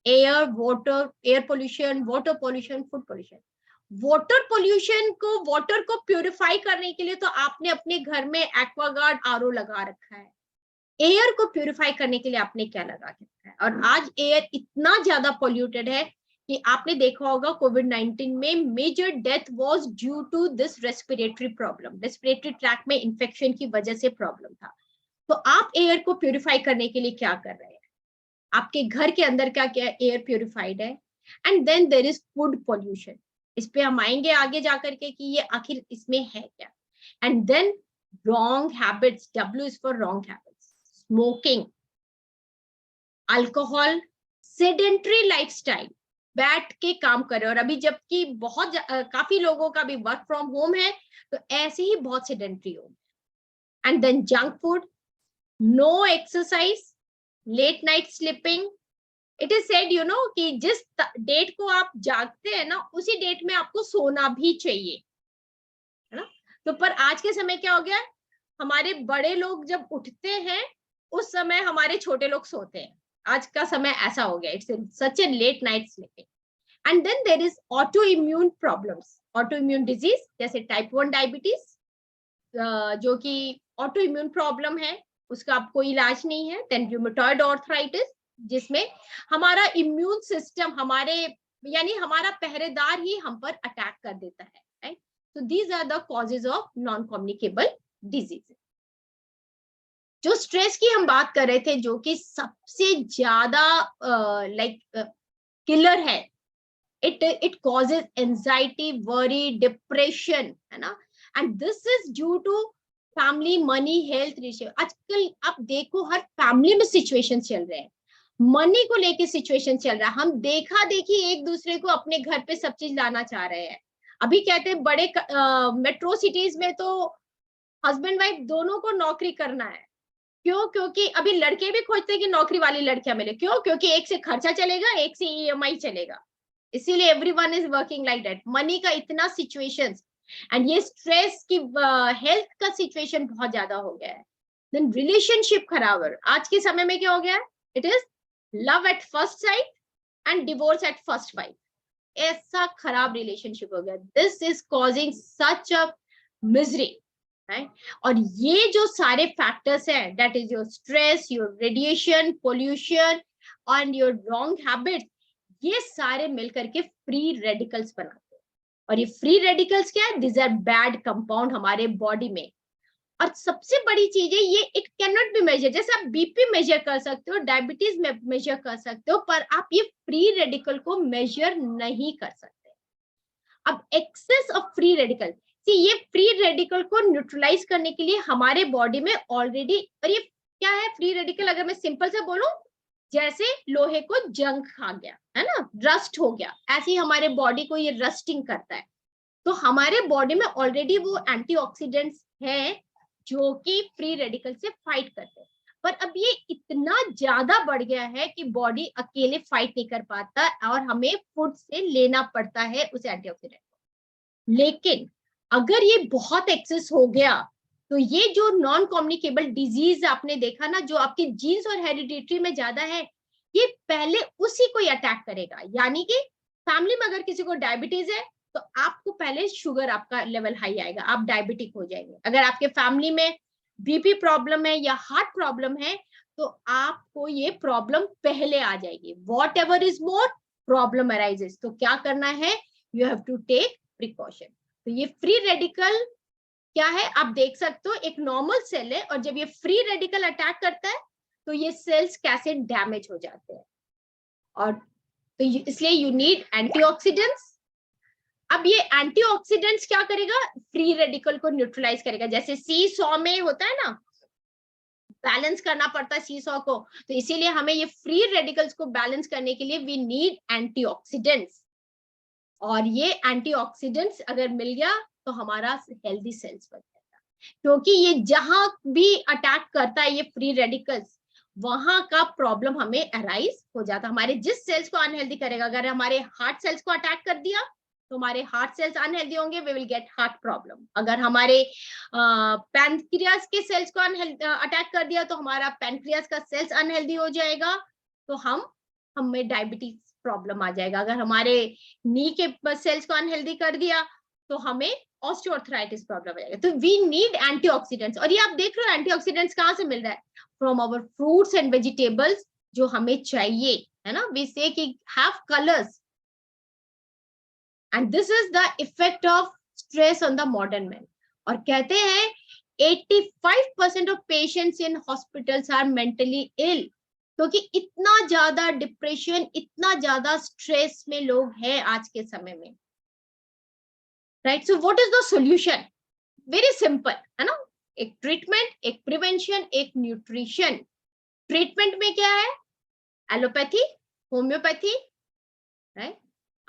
air, water, air pollution, water pollution, food pollution. Water pollution को, water को purify करने के लिए तो आपने अपने घर में एक्वागार्ड RO लगा रखा है। एयर को प्यूरिफाई करने के लिए आपने क्या लगा रखा है? और आज एयर इतना ज्यादा पोल्यूटेड है कि आपने देखा होगा कोविड-19 में major death was due to this respiratory problem, respiratory tract में इंफेक्शन की वजह से प्रॉब्लम था। तो आप एयर को प्यूरिफाई करने के लिए क्या कर रहे हैं? आपके घर के अंदर क्या क्या एयर प्यूरिफाइड है? And then there is food pollution, इस पे हम आएंगे आगे जाकर के कि ये आखिर इसमें है क्या। And then wrong habits, W is for wrong habits, smoking, alcohol, sedentary lifestyle, बैठ के काम करे, और अभी जबकि बहुत काफी लोगों का भी वर्क फ्रॉम होम है तो ऐसे ही बहुत सेडेंटरी हो। And then junk food, no exercise, late night sleeping. It is said कि जिस डेट को आप जागते हैं ना, उसी डेट में आपको सोना भी चाहिए, है ना। तो पर आज के समय क्या हो गया, हमारे बड़े लोग जब उठते हैं उस समय हमारे छोटे लोग सोते हैं। आज का समय ऐसा हो गया, it's such a late night sleeping. And then there is autoimmune problems, autoimmune disease, जैसे टाइप 1 डायबिटीज, जो कि ऑटो इम्यून प्रॉब्लम है, उसका अब कोई इलाज नहीं है। देन रूमेटॉइड आर्थराइटिस, जिसमें हमारा इम्यून सिस्टम, हमारे यानी हमारा पहरेदार ही हम पर अटैक कर देता है, right. So these are the causes of non-communicable diseases. जो स्ट्रेस की हम बात कर रहे थे, जो कि सबसे ज्यादा किलर है, it causes anxiety, worry, depression, है ना। And this is due to family, money, health issue. आजकल आप देखो हर फैमिली में सिचुएशन चल रहे हैं, मनी को लेके सिचुएशन चल रहा है। हम देखा देखी एक दूसरे को अपने घर पे सब चीज लाना चाह रहे हैं। अभी कहते हैं बड़े मेट्रो सिटीज में तो हस्बैंड वाइफ दोनों को नौकरी करना है। क्यों? क्योंकि अभी लड़के भी खोजते हैं कि नौकरी वाली लड़कियां मिले। क्यों? क्योंकि एक से खर्चा चलेगा, एक से ईएमआई चलेगा, इसीलिए everyone is working like that. Money का इतना सिचुएशंस, एंड ये स्ट्रेस की हेल्थ का सिचुएशन बहुत ज्यादा हो गया है। देन रिलेशनशिप खराब है। आज के समय में क्या हो गया है, it is love at first sight and divorce at first wife. ऐसा खराब रिलेशनशिप हो गया। This is causing such a misery, right. और ये जो सारे फैक्टर्स हैं, that is your stress, your radiation, pollution and your wrong habits, ये सारे मिलकर के फ्री रेडिकल्स बनाते हैं। और ये फ्री रेडिकल्स क्या है, दिस आर बैड कंपाउंड हमारे बॉडी में। और सबसे बड़ी चीज है ये, it can not be major. जैसे आप बीपी मेजर कर सकते हो, डायबिटीज मेजर कर सकते हो, पर आप ये फ्री रेडिकल को मेजर नहीं कर सकते। अब एक्सेस ऑफ फ्री रेडिकल, ये फ्री रेडिकल को न्यूट्रलाइज करने के लिए हमारे बॉडी में ऑलरेडी, और ये क्या है फ्री रेडिकल, अगर मैं सिंपल से बोलूं, जैसे लोहे को जंग खा गया है ना, रस्ट हो गया, ऐसे ही हमारे बॉडी को ये रस्टिंग करता है। तो हमारे बॉडी में ऑलरेडी वो एंटीऑक्सीडेंट्स हैं जो कि फ्री रेडिकल से फाइट करते हैं। पर अब ये इतना ज्यादा बढ़ गया है कि बॉडी अकेले फाइट नहीं कर पाता और हमें फूड से लेना पड़ता है उस एंटीऑक्सीडेंट को। लेकिन अगर ये बहुत एक्सेस हो गया तो ये जो नॉन कम्युनिकेबल डिजीज आपने देखा ना, जो आपके जीन्स और हेरिडिटरी में ज्यादा है, ये पहले उसी को अटैक करेगा। यानी कि फैमिली में अगर किसी को डायबिटीज है तो आपको पहले शुगर, आपका लेवल हाई आएगा, आप डायबिटिक हो जाएंगे। अगर आपके फैमिली में बीपी प्रॉब्लम है या हार्ट प्रॉब्लम है तो आपको ये प्रॉब्लम पहले आ जाएगी। Whatever is more problem arises, तो क्या करना है, you have to take precaution. तो ये फ्री रेडिकल क्या है, आप देख सकते हो, एक नॉर्मल सेल है और जब ये फ्री रेडिकल अटैक करता है तो ये सेल्स कैसे डैमेज हो जाते हैं। और तो इसलिए यू नीड एंटीऑक्सीडेंट्स। अब ये एंटीऑक्सीडेंट्स क्या करेगा, फ्री रेडिकल को न्यूट्रलाइज करेगा। जैसे सी सॉ में होता है ना, बैलेंस करना पड़ता है सी सॉ को, तो इसीलिए हमें ये फ्री रेडिकल्स को बैलेंस करने के लिए वी नीड एंटीऑक्सीडेंट्स। और ये एंटीऑक्सीडेंट्स अगर मिल गया तो हमारा हेल्दी सेल्स बन जाता है। क्योंकि ये जहां भी अटैक करता है ये फ्री रेडिकल्स, वहां का प्रॉब्लम हमें अराइज हो जाता है। हमारे जिस सेल्स को अनहेल्दी करेगा, अगर हमारे हार्ट सेल्स को अटैक कर दिया तो हमारे हार्ट सेल्स अनहेल्दी होंगे, we will get heart problem. अगर हमारे पैनक्रियास के सेल्स को अटैक कर दिया तो हमारा पैनक्रियास का सेल्स अनहेल्दी हो जाएगा, तो हमें डायबिटीज प्रॉब्लम आ जाएगा। अगर हमारे नी के सेल्स को अनहेल्दी कर दिया तो हमें ऑस्टियोआर्थराइटिस प्रॉब्लम आ जाएगा। तो वी नीड एंटीऑक्सीडेंट्स। और ये आप देख रहे हो एंटीऑक्सीडेंट्स कहाँ से मिल रहा है, from our fruits and vegetables, जो हमें चाहिए, है ना। वी से कि have colours, and this is the effect of stress on the modern man. और कहते हैं 85% of patients in hospitals are mentally ill, क्योंकि इतना ज्यादा डिप्रेशन, इतना ज्यादा स्ट्रेस में लोग हैं आज के समय में, right. So what is the solution, very simple, है ना। एक ट्रीटमेंट, एक प्रिवेंशन, एक न्यूट्रिशन। ट्रीटमेंट में क्या है, allopathy, homeopathy, right,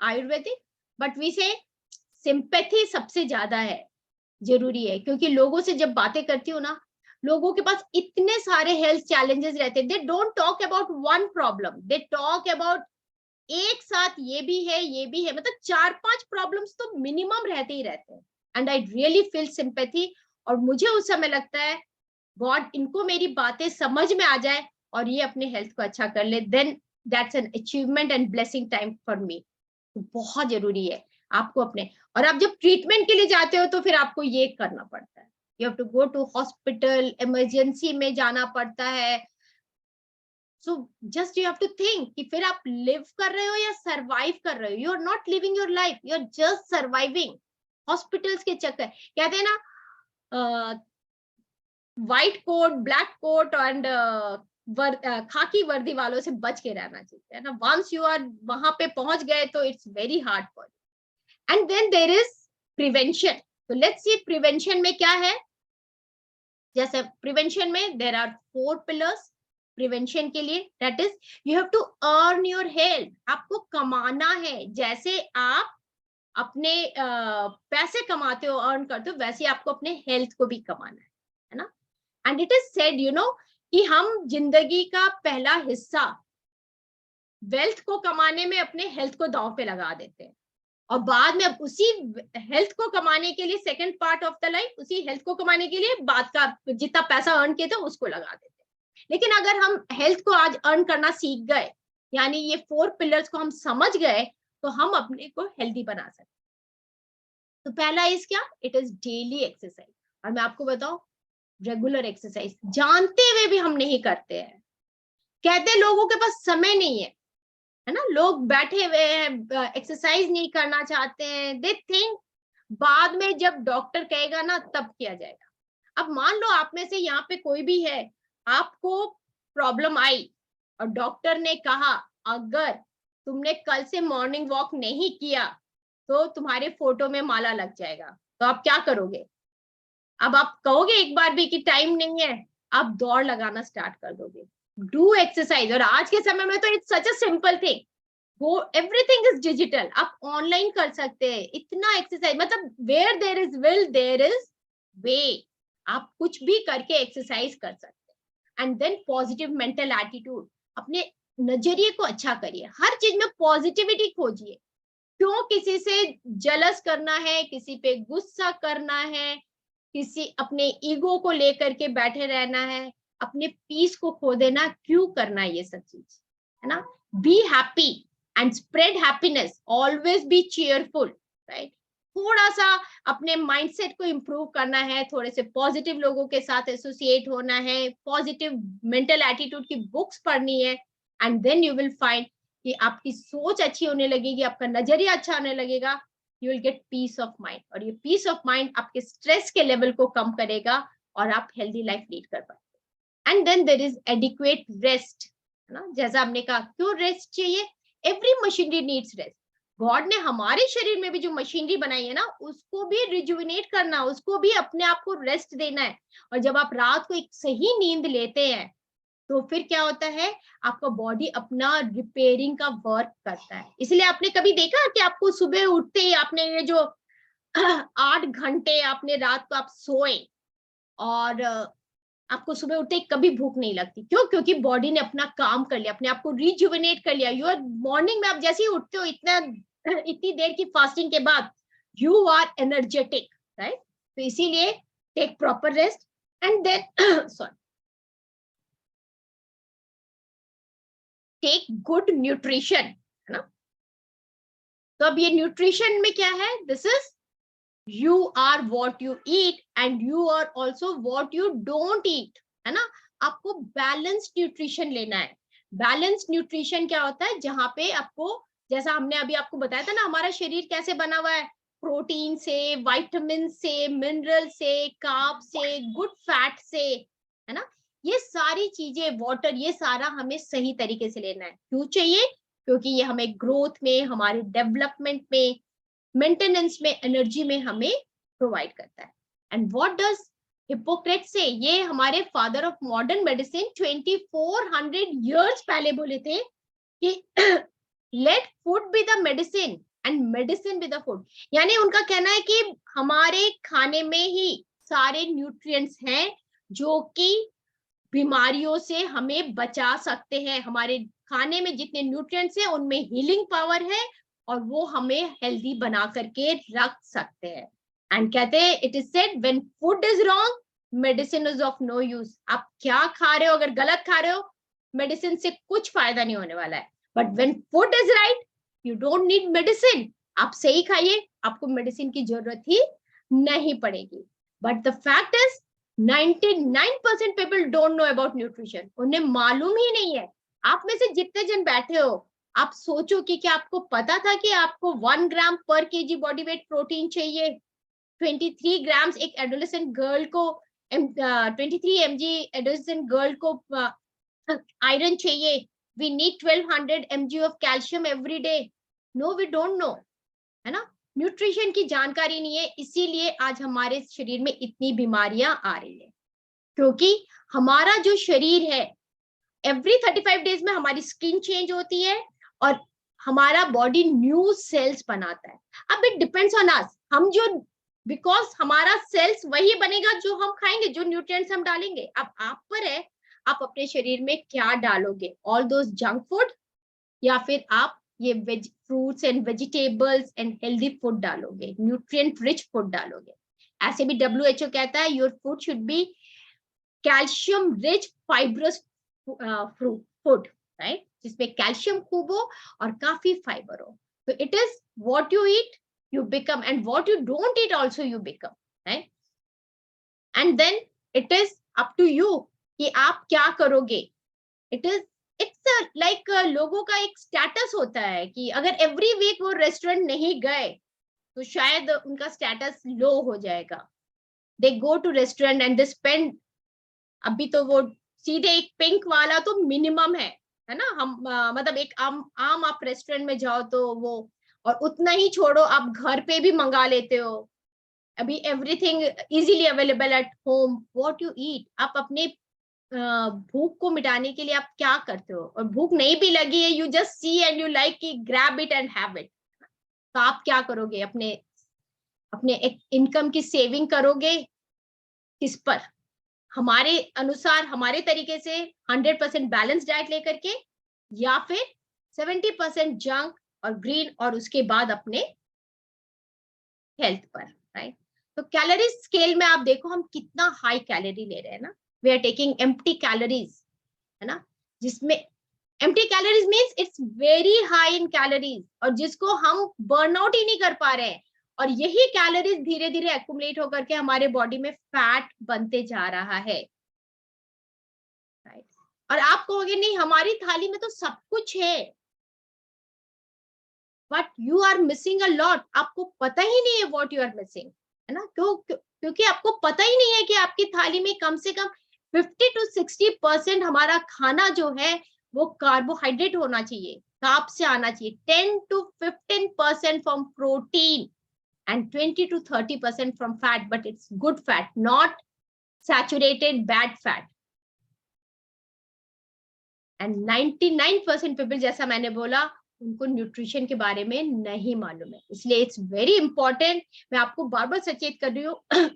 Ayurvedic, but we say sympathy सबसे ज्यादा है, जरूरी है। क्योंकि लोगों से जब बातें करती हूँ ना, लोगों के पास इतने सारे हेल्थ चैलेंजेस रहते हैं, they don't talk about one problem, they talk about एक साथ ये भी है, ये भी है, मतलब 4-5 प्रॉब्लम्स तो मिनिमम रहते ही रहते हैं. And I really feel sympathy. और मुझे उस समय लगता है गॉड इनको मेरी बातें समझ में आ जाए और ये अपने हेल्थ को अच्छा कर ले, then that's an achievement and blessing time for me. बहुत जरूरी है आपको अपने, और आप जब ट्रीटमेंट के लिए जाते हो तो फिर आपको ये करना पड़ता है, you have to go to hospital, emergency में जाना पड़ता है. So just you have to think कि फिर आप लिव कर रहे हो या सरवाइव कर रहे हो. You are not living your life, you are just surviving. Hospitals के चक्कर, कहते हैं ना white coat, black coat and खाकी वर्दी वालों से बच के रहना चाहिए, है ना. वंस यू आर वहां पे पहुंच गए तो it's very hard for you. And then there is prevention. तो लेट्स सी प्रिवेंशन में क्या है. जैसे प्रिवेंशन में देयर आर 4 पिलर्स प्रिवेंशन के लिए. That is you have to earn your health. आपको कमाना है. जैसे आप अपने पैसे कमाते हो, अर्न करते हो, वैसे आपको अपने हेल्थ को भी कमाना है ना. And it is said you know कि हम जिंदगी का पहला हिस्सा वेल्थ को कमाने में अपने हेल्थ को दांव पे लगा देते हैं, और बाद में अब उसी हेल्थ को कमाने के लिए second part of the life, उसी हेल्थ को कमाने के लिए बाद का जितना पैसा अर्न किए थे उसको लगा देते हैं. लेकिन अगर हम हेल्थ को आज अर्न करना सीख गए, यानी ये 4 पिलर्स को हम समझ गए, तो हम अपने को हेल्दी बना सकते हैं. तो पहला इज क्या, इट इज डेली एक्सरसाइज. और मैं आपको बताऊं, रेगुलर एक्सरसाइज जानते हुए भी हम नहीं करते हैं. कहते हैं लोगों के पास समय नहीं है ना. लोग बैठे हुए हैं, एक्सरसाइज नहीं करना चाहते हैं. दे थिंक बाद में जब डॉक्टर कहेगा ना तब किया जाएगा. अब मान लो आप में से यहाँ पे कोई भी है, आपको प्रॉब्लम आई और डॉक्टर ने कहा अगर तुमने कल से मॉर्निंग वॉक नहीं किया तो तुम्हारे फोटो में माला लग जाएगा, तो आप क्या करोगे. अब आप कहोगे एक बार भी कि टाइम नहीं है, आप दौड़ लगाना स्टार्ट कर दोगे. Do exercise. और आज के समय में तो it's such a simple thing, वो एवरीथिंग इज डिजिटल, आप ऑनलाइन कर सकते हैं. इतना एक्सरसाइज, मतलब where there is will there is way. आप कुछ भी करके एक्सरसाइज कर सकते हैं. And then positive mental attitude. अपने नजरिए को अच्छा करिए, हर चीज में पॉजिटिविटी खोजिए. क्यों किसी से जलस करना है, किसी पे गुस्सा करना है, किसी अपने ईगो को लेकर के बैठे रहना है, अपने पीस को खो देना, क्यों करना है ये सब चीज, है ना. Be happy and spread happiness. Always be cheerful, right. थोड़ा सा अपने माइंडसेट को इंप्रूव करना है, थोड़े से पॉजिटिव लोगों के साथ एसोसिएट होना है, पॉजिटिव मेंटल एटीट्यूड की बुक्स पढ़नी है. And then you will find कि आपकी सोच अच्छी होने लगेगी, आपका नजरिया अच्छा होने लगेगा. You will get piece of mind, और ये पीस ऑफ माइंड आपके स्ट्रेस के लेवल को कम करेगा और आप हेल्दी लाइफ लीड कर पाएंगे. And then there is adequate rest, है ना. जैसा हमने कहा, क्यों रेस्ट चाहिए. Every machinery needs rest. God ने हमारे शरीर में भी जो मशीनरी बनाई है ना, उसको भी रिजुविनेट करना, उसको भी अपने आप को रेस्ट देना है. और जब आप रात को एक सही नींद लेते हैं तो फिर क्या होता है, आपका बॉडी अपना रिपेयरिंग का वर्क करता है. इसलिए आपने कभी देखा कि आपको सुबह उठते ही आपने ये जो 8 घंटे आपने रात को आप सोए और आपको सुबह उठते ही कभी भूख नहीं लगती. क्यों, क्योंकि बॉडी ने अपना काम कर लिया, अपने आप को रिजुविनेट कर लिया. यू आर मॉर्निंग में आप जैसे ही उठते हो, इतनी देर की फास्टिंग के बाद यू आर एनर्जेटिक, राइट. तो इसीलिए take proper rest and then sorry take good nutrition, है ना. तो अब ये न्यूट्रिशन में क्या है, this is you are what you eat and you are also what you don't eat, है ना. आपको बैलेंस्ड न्यूट्रिशन लेना है. बैलेंस्ड न्यूट्रिशन क्या होता है, जहां पे आपको, जैसा हमने अभी आपको बताया था ना, हमारा शरीर कैसे बना हुआ है, प्रोटीन से, विटामिन से, मिनरल से, कार्ब से, गुड फैट से, है ना. ये सारी चीजें, वाटर, ये सारा हमें सही तरीके से लेना है. क्यों चाहिए, क्योंकि ये हमें ग्रोथ में, हमारे डेवलपमेंट में, मेंटेनेंस में, एनर्जी में हमें प्रोवाइड करता है. एंड व्हाट डज हिप्पोक्रेट्स से, ये हमारे father of modern medicine 2400 years पहले बोले थे कि let food be the medicine and medicine be the food. यानी उनका कहना है कि हमारे खाने में ही सारे न्यूट्रिएंट्स हैं जो कि बीमारियों से हमें बचा सकते हैं। हमारे खाने में जितने न्यूट्रिएंट्स हैं उनमें हीलिंग पावर है और वो हमें हेल्दी बना करके रख सकते हैं। एंड कहते हैं it is said when food is wrong medicine is of no use. आप क्या खा रहे हो, अगर गलत खा रहे हो मेडिसिन से कुछ फायदा नहीं होने वाला है। But when food is right you don't need medicine. आप सही खाइए, आपको मेडिसिन की जरूरत ही नहीं पड़ेगी। But the fact is 99% people don't know about nutrition. उन्हें मालूम ही नहीं है। आप में से जितने जन बैठे हो आप सोचो कि क्या आपको पता था कि आपको 1 ग्राम पर केजी बॉडी वेट प्रोटीन चाहिए, 23 ग्राम्स एक एडोलेसेंट गर्ल को 23 mg एडोलेसेंट गर्ल को आयरन चाहिए, we need 1200 mg of calcium every day. No we don't know, है ना। न्यूट्रिशन की जानकारी नहीं है, इसीलिए आज हमारे शरीर में इतनी बीमारियां आ रही है। क्योंकि हमारा जो शरीर है एवरी 35 डेज में हमारी स्किन चेंज होती है और हमारा बॉडी न्यू सेल्स बनाता है। अब इट डिपेंड्स ऑन अस, हम जो बिकॉज हमारा सेल्स वही बनेगा जो हम खाएंगे, जो न्यूट्रिएंट्स हम डालेंगे। अब आप पर है आप अपने शरीर में क्या डालोगे, ऑल दोस जंक फूड या फिर आप ये veg fruits and vegetables and healthy food डालोगे, न्यूट्रिएंट रिच फूड डालोगे। ऐसे भी WHO कहता है your food should be calcium rich fibrous food, right, जिसमें कैल्शियम खूब हो और काफी फाइबर हो। तो it is what you eat you become and what you don't eat also you become, right? And then it is up to you कि आप क्या करोगे। it's like लोगों का एक स्टेटस होता है कि अगर एवरी वीक वो रेस्टोरेंट नहीं गए तो शायद उनका स्टेटस लो हो जाएगा। They go to restaurant and they spend, अभी तो वो सीधे एक पिंक वाला तो मिनिमम है ना। हम मतलब एक आम आप रेस्टोरेंट में जाओ तो वो, और उतना ही छोड़ो आप घर पे भी मंगा लेते हो। अभी everything easily available at home, what you ईट। आप अपने भूख को मिटाने के लिए आप क्या करते हो, और भूख नहीं भी लगी है you just see and you like कि grab it and have it. तो आप क्या करोगे, अपने अपने एक इनकम की सेविंग करोगे किस पर, हमारे अनुसार हमारे तरीके से 100% बैलेंस डाइट लेकर के, या फिर 70% जंक और ग्रीन और उसके बाद अपने हेल्थ पर, राइट। तो कैलोरी स्केल में आप देखो हम कितना हाई कैलोरी ले रहे हैं ना, we are taking empty calories, है ना, जिसमें empty calories means it's very high in calories, और जिसको हम बर्न आउट ही नहीं कर पा रहे हैं। और यही कैलोरीज धीरे धीरे एक्युमुलेट होकर के हमारे बॉडी में फैट बनते जा रहा है, राइट। और आप कहोगे नहीं हमारी थाली में तो सब कुछ है, but you are missing a lot. आपको पता ही नहीं है व्हाट यू आर मिसिंग, है ना। क्योंकि आपको पता ही नहीं है कि आपकी थाली में कम से कम 50 to 60% हमारा खाना जो है वो कार्बोहाइड्रेट होना चाहिए, कार्ब से आना चाहिए, 10 to 15% from protein and 20 to 30% from fat, but it's good fat, not saturated bad fat. And 99% people, जैसा मैंने बोला, उनको न्यूट्रिशन के बारे में नहीं मालूम है। इसलिए इट्स वेरी इंपॉर्टेंट, मैं आपको बार बार सचेत कर रही हूँ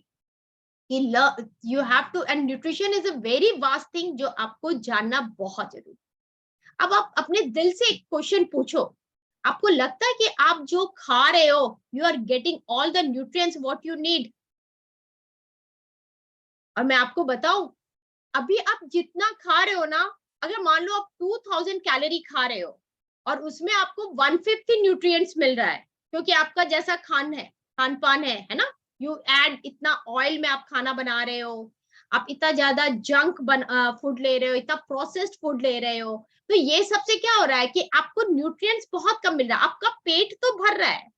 कि you have to, and nutrition is a very vast thing जो आपको जानना बहुत जरूरी। अब आप अपने दिल से एक क्वेश्चन पूछो, आपको लगता है कि आप जो खा रहे हो you are getting all the nutrients what you need. और मैं आपको बताऊं, अभी आप जितना खा रहे हो ना, अगर मान लो आप 2000 कैलोरी खा रहे हो और उसमें आपको 1/5 न्यूट्रिएंट्स मिल रहा है, क्योंकि आपका जैसा खान पान है ना, यू ऐड इतना ऑयल में आप खाना बना रहे हो, आप इतना ज्यादा जंक फूड ले रहे हो, इतना प्रोसेस्ड फूड ले रहे हो, तो ये सबसे क्या हो रहा है कि आपको न्यूट्रिएंट्स बहुत कम मिल रहा है। आपका पेट तो भर रहा है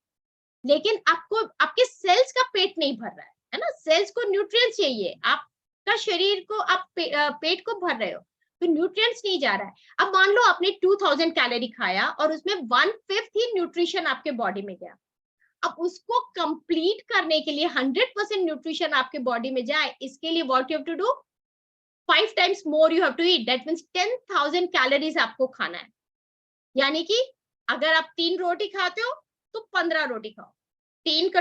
लेकिन आपको आपके सेल्स का पेट नहीं भर रहा है ना। सेल्स को न्यूट्रिएंट्स चाहिए, आपका शरीर को आप पेट को भर रहे हो तो न्यूट्रिएंट्स नहीं जा रहा है। अब मान लो आपने 2000 कैलोरी खाया और उसमें 1/5 ही न्यूट्रिशन आपके बॉडी में गया। अब उसको कंप्लीट करने के लिए 100% न्यूट्रिशन आपके बॉडी में जाए, इसके लिए what you have to do, 5 times more you have to eat, that means 10,000 calories आपको खाना है। यानी कि अगर आप 3 रोटी खाते हो तो 15 रोटी खाओ, एक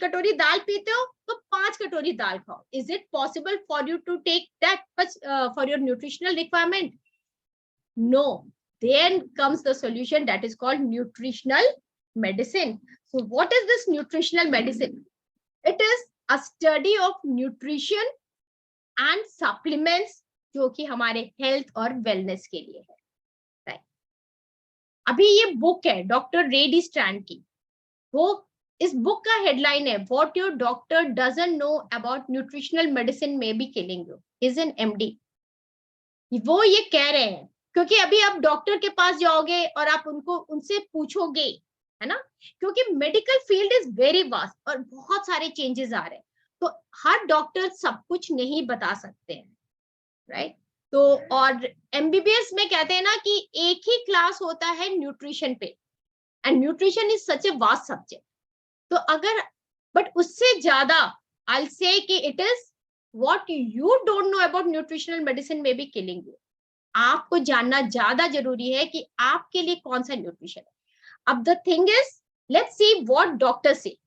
कटोरी दाल पीते हो तो 5 कटोरी दाल खाओ. Is it possible for you to take that much for your nutritional requirement? No. Then comes the solution that is called nutritional medicine. So what is this nutritional medicine? It is a study of nutrition and supplements जो कि हमारे health और wellness के लिए है. Right. अभी ये book है डॉक्टर रेडी स्ट्रैंड की. वो इस बुक का हेडलाइन है what your doctor doesn't know about nutritional medicine may be killing you. Is an MD. वो ये कह रहे हैं क्योंकि अभी आप डॉक्टर के पास जाओगे और आप उनसे पूछोगे, है ना, क्योंकि medical field is very vast और बहुत सारे चेंजेस आ रहे हैं, तो हर डॉक्टर सब कुछ नहीं बता सकते हैं. राइट. तो और एमबीबीएस में कहते हैं ना कि एक ही क्लास होता है न्यूट्रिशन पे, and nutrition is such a vast subject. तो अगर बट उससे ज्यादा आई विल से कि it is what you don't know about nutritional medicine may be killing you. आपको जानना ज्यादा जरूरी है कि आपके लिए कौन सा न्यूट्रिशन है. अब the thing is let's see what doctor से.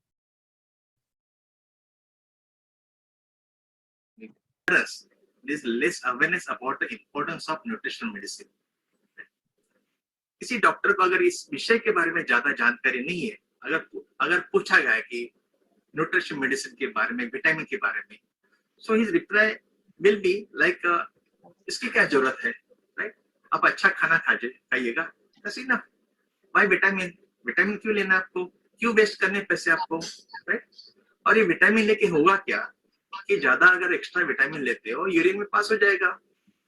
There's less awareness about the importance of nutritional medicine. किसी डॉक्टर को अगर इस विषय के बारे में ज्यादा जानकारी नहीं है, अगर पूछा गया कि न्यूट्रिशन मेडिसिन के बारे में, विटामिन के बारे में, so his reply will be like इसकी क्या जरूरत है, राइट? आप अच्छा खाना खाइएगा, that's enough. Why विटामिन क्यों लेना आपको, क्यों वेस्ट करने पैसे आपको, राइट? और ये विटामिन लेके होगा क्या कि ज्यादा अगर एक्स्ट्रा विटामिन लेते हो यूरिन में पास हो जाएगा.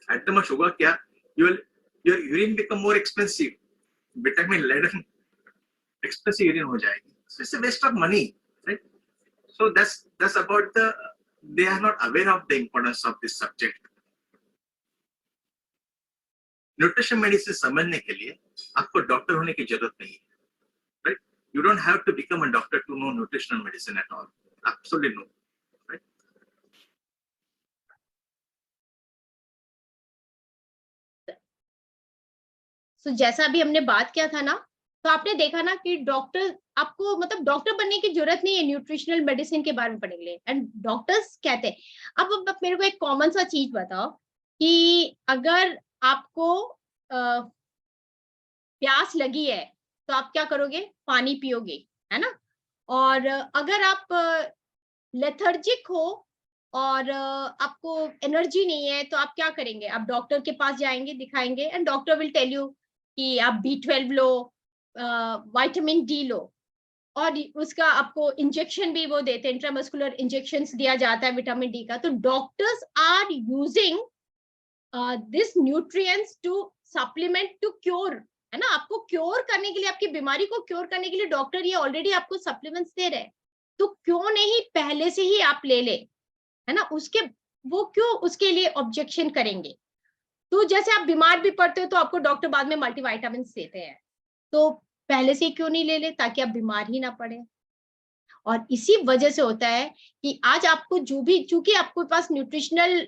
एट द मोस्ट होगा क्या, your urine become more expensive. Vitamin laden expensive urine हो जाएगी. So it's a waste of money, right? So that's about they are not aware of the importance of this subject. Nutrition medicine समझने के लिए आपको doctor होने की जरूरत नहीं है, right? You don't have to become a doctor to know nutritional medicine at all. Absolutely no, right? So जैसा अभी हमने बात किया था ना, तो आपने देखा ना कि डॉक्टर आपको मतलब डॉक्टर बनने की जरूरत नहीं है न्यूट्रिशनल मेडिसिन के बारे में पढ़ने के लिए. एंड डॉक्टर्स कहते हैं अब मेरे को एक कॉमन सा चीज बताओ कि अगर आपको प्यास लगी है तो आप क्या करोगे, पानी पियोगे, है ना. और अगर आप लेथर्जिक हो और आपको एनर्जी नहीं है तो आप क्या करेंगे, आप डॉक्टर के पास जाएंगे, दिखाएंगे, and doctor will tell you कि आप B12 लो, विटामिन डी लो, और उसका आपको इंजेक्शन भी वो देते हैं, इंट्रामस्कुलर इंजेक्शंस दिया जाता है विटामिन डी का. तो doctors are using this nutrients to supplement to cure, है ना. आपको क्योर करने के लिए, आपकी बीमारी को क्योर करने के लिए डॉक्टर ये ऑलरेडी आपको सप्लीमेंट्स दे रहे हैं. तो क्यों नहीं पहले से ही आप ले ले, है ना. वो क्यों उसके लिए ऑब्जेक्शन करेंगे. तो जैसे आप बीमार भी पड़ते हो तो आपको डॉक्टर बाद में मल्टीविटामिन देते हैं, तो पहले से क्यों नहीं ले ले, ताकि आप बीमार ही ना पड़े. और इसी वजह से होता है कि आज आपको जो भी, चूंकि आपके पास न्यूट्रिशनल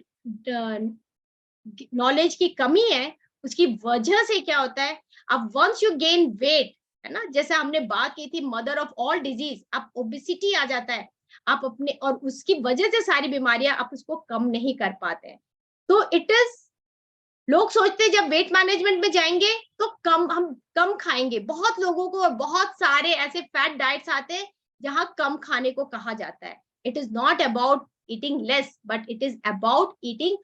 नॉलेज की कमी है, उसकी वजह से क्या होता है, अब वंस यू गेन वेट, है ना, जैसे हमने बात की थी मदर ऑफ ऑल डिजीज, आप ओबेसिटी आ जाता है आप अपने, और उसकी वजह से सारी बीमारियां आप उसको कम नहीं कर पाते हैं. तो इट इज, लोग सोचते हैं जब वेट मैनेजमेंट में जाएंगे तो हम कम खाएंगे. बहुत लोगों को बहुत सारे ऐसे फैट डाइट्स आते हैं जहां कम खाने को कहा जाता है. It is not about eating less, but it is about eating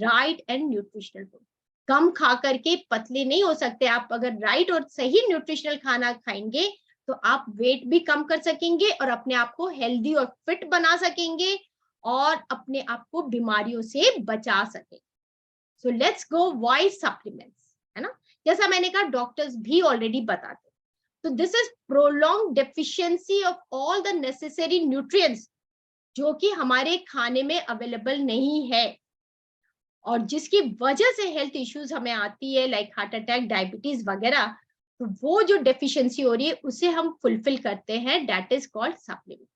right and nutritional food. कम खा करके पतले नहीं हो सकते. आप अगर राइट और सही न्यूट्रिशनल खाना खाएंगे तो आप वेट भी कम कर सकेंगे और अपने आप को हेल्दी और फिट बना सकेंगे और अपने आप को बीमारियों से बचा सकेंगे. So let's go why supplements, है ना. जैसा मैंने कहा डॉक्टर्स भी ऑलरेडी बताते. तो this is prolong deficiency of all the necessary nutrients जो कि हमारे खाने में अवेलेबल नहीं है, और जिसकी वजह से हेल्थ इश्यूज हमें आती है, लाइक हार्ट अटैक, डायबिटीज वगैरह. तो वो जो डेफिशिएंसी हो रही है उसे हम फुलफिल करते हैं, दैट इज कॉल्ड सप्लीमेंट.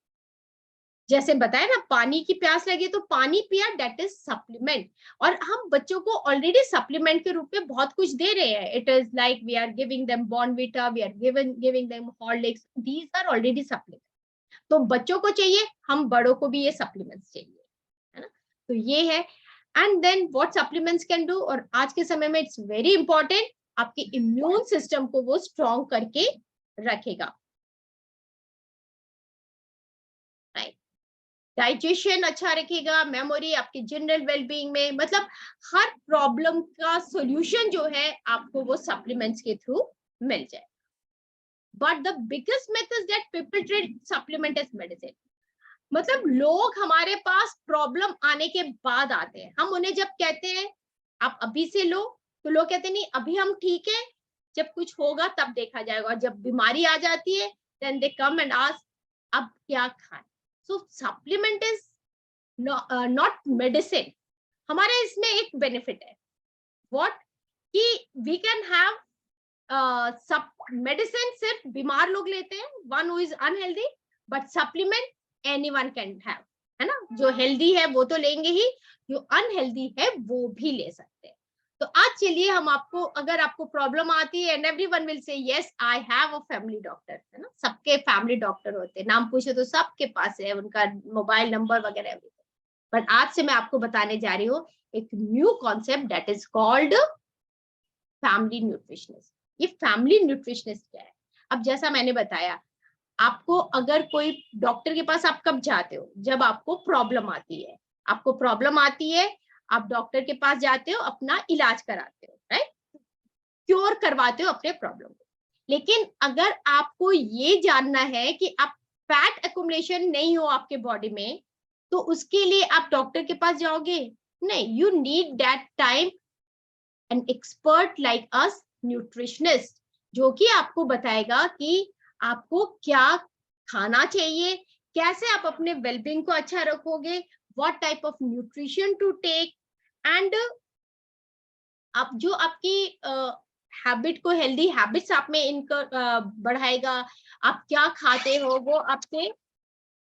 जैसे बताया ना, पानी की प्यास लगी तो पानी पिया, दैट इज सप्लीमेंट. और हम बच्चों को ऑलरेडी सप्लीमेंट के रूप में बहुत कुछ दे रहे हैं. It is like we are giving them Bournvita, we are giving them Horlicks, these are already supplement. तो बच्चों को चाहिए, हम बड़ों को भी ये सप्लीमेंट्स चाहिए, है ना। तो ये है। And then what supplements can do, और आज के समय में इट्स वेरी इंपॉर्टेंट, आपके इम्यून सिस्टम को वो स्ट्रॉन्ग करके रखेगा, राइट। डाइजेशन अच्छा रखेगा, मेमोरी, आपके जनरल वेलबींग में, मतलब हर प्रॉब्लम का सॉल्यूशन जो है आपको वो सप्लीमेंट्स के थ्रू मिल जाए। But the biggest myth is that people treat supplement as medicine. मतलब लोग हमारे पास प्रॉब्लम आने के बाद आते हैं, हम उन्हें जब कहते हैं आप अभी से लो, तो लोग कहते हैं नहीं अभी हम ठीक है, जब कुछ होगा तब देखा जाएगा, और जब बीमारी आ जाती है then they come and ask अब क्या खाएं। So supplement is not medicine. हमारे इसमें एक बेनिफिट है व्हाट, कि वी कैन हैव सब मेडिसिन सिर्फ बीमार लोग लेते हैं, one who is unhealthy, but supplement anyone can have, है ना। जो हेल्दी है वो तो लेंगे ही, जो अनहेल्दी है वो भी ले सकते हैं। तो आज चलिए हम आपको, अगर आपको प्रॉब्लम आती है, and everyone will say yes I have a family doctor, है ना, सबके फैमिली डॉक्टर होते हैं, नाम पूछे तो सबके पास है, उनका मोबाइल नंबर वगैरह एवरीथिंग। बट आज से मैं आपको बताने जा रही हूँ एक new concept that is called family nutritionist. ये फैमिली न्यूट्रिशनिस्ट क्या है? अब जैसा मैंने बताया आपको, अगर कोई डॉक्टर के पास आप कब जाते हो, जब आपको प्रॉब्लम आती है, आपको प्रॉब्लम आती है आप डॉक्टर के पास जाते हो, अपना इलाज कराते हो, राइट, क्योर करवाते हो अपने प्रॉब्लम को। लेकिन अगर आपको ये जानना है कि आप फैट एक्युमुलेशन नहीं हो आपके बॉडी में, तो उसके लिए आप डॉक्टर के पास जाओगे? नहीं, you need that time an expert like us nutritionist, जो कि आपको बताएगा कि आपको क्या खाना चाहिए, कैसे आप अपने वेलबींग को अच्छा रखोगे, what type of nutrition to take, and आप जो आपकी हैबिट को, हेल्दी हैबिट्स आप में इनको बढ़ाएगा, आप क्या खाते हो वो आपके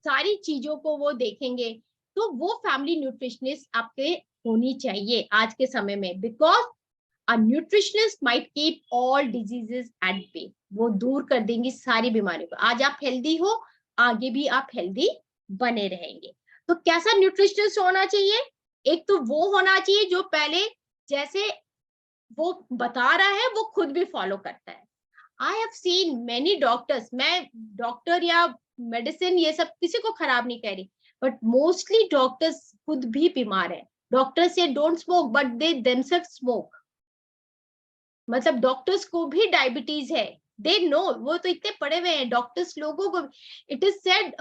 सारी चीजों को वो देखेंगे। तो वो फैमिली न्यूट्रिशनिस्ट आपके होनी चाहिए आज के समय में, because A nutritionist might keep all diseases at bay. वो दूर कर देंगी सारी बीमारियों को। आज आप हेल्दी हो, आगे भी आप हेल्दी बने रहेंगे। तो कैसा न्यूट्रिशनिस्ट होना चाहिए? एक तो वो होना चाहिए जो पहले जैसे वो बता रहा है वो खुद भी फॉलो करता है। I have seen many doctors, मैं डॉक्टर या मेडिसिन ये सब किसी को खराब नहीं कह रही, बट मोस्टली डॉक्टर्स खुद भी बीमार है। डॉक्टर से don't smoke but they themself smoke. मतलब डॉक्टर्स को भी डायबिटीज है, दे नो, वो तो इतने पढ़े हुए हैं डॉक्टर्स लोगों को। It is said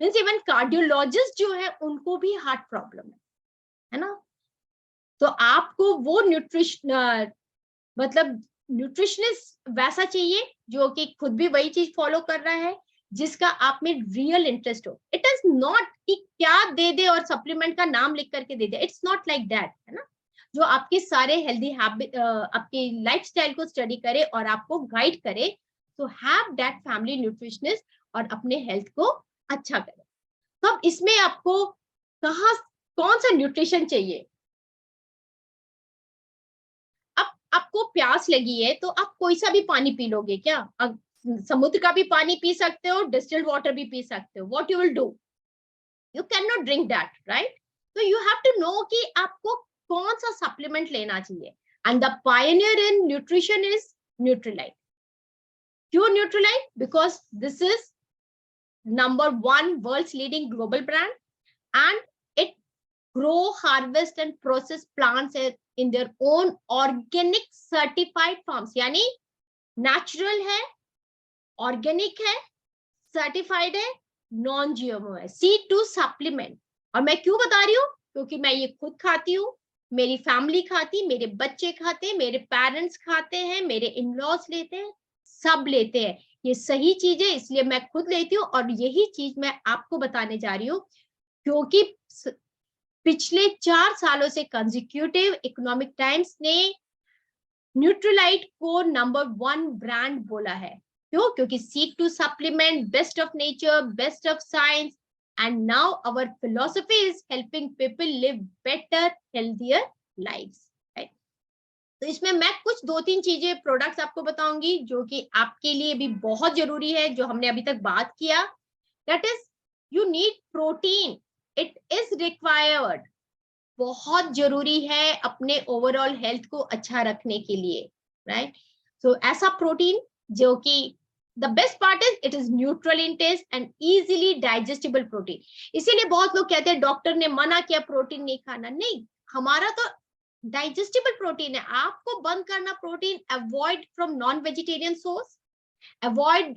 means even cardiologist जो है उनको भी हार्ट प्रॉब्लम है ना। तो आपको वो मतलब न्यूट्रिशनिस्ट वैसा चाहिए जो कि खुद भी वही चीज फॉलो कर रहा है, जिसका आप में रियल इंटरेस्ट हो। इट इज नॉट कि क्या दे दे और सप्लीमेंट का नाम लिख करके दे दे, इट्स नॉट लाइक दैट, है ना। जो आपके सारे हेल्दी हैबिट, आपकी लाइफस्टाइल को स्टडी करे और आपको गाइड करे, तो हैव दैट फैमिली न्यूट्रिशनिस्ट और अपने हेल्थ को अच्छा करे। तो अब इसमें आपको कौन सा न्यूट्रिशन चाहिए? अब आपको प्यास लगी है तो आप कोई सा भी पानी पी लोगे क्या? अब समुद्र का भी पानी पी सकते हो, डिस्टिल्ड वाटर भी पी सकते हो। What you will do? You can not drink that, right. तो यू हैव टू नो कि आपको कौन सा सप्लीमेंट लेना चाहिए। And the pioneer in nutrition is Nutrilite. क्यों Nutrilite? Because this is number 1 world's leading global brand, and it grow, harvest and process plants in their own organic certified farms। यानी natural है, organic है, certified है, non GMO है। C2 supplement. और मैं क्यों बता रही हूँ? क्योंकि मैं ये खुद खाती हूँ, मेरी फैमिली खाती, मेरे बच्चे खाते, मेरे पेरेंट्स खाते हैं, मेरे इन-लॉज लेते हैं, सब लेते हैं। ये सही चीज है, इसलिए मैं खुद लेती हूँ और यही चीज मैं आपको बताने जा रही हूँ, क्योंकि पिछले 4 सालों से कंसेक्यूटिव इकोनॉमिक टाइम्स ने न्यूट्रीलाइट को नंबर 1 ब्रांड बोला है। क्यों? क्योंकि C2 supplement, best of nature, best of science, and now our philosophy is helping people live better, healthier lives, right? तो इसमें मैं कुछ 2-3 चीजें, प्रोडक्ट्स आपको बताऊंगी जो कि आपके लिए भी बहुत जरूरी है, जो हमने अभी तक बात किया। that is you need protein, it is required, बहुत जरूरी है अपने ओवरऑल हेल्थ को अच्छा रखने के लिए, राइट? सो ऐसा प्रोटीन जो कि the best part is it is neutral in taste and easily digestible protein. इसीलिए बहुत लोग कहते हैं डॉक्टर ने मना किया प्रोटीन नहीं खाना, नहीं, हमारा तो डाइजेस्टिबल प्रोटीन है। आपको बंद करना protein, avoid from non vegetarian source, avoid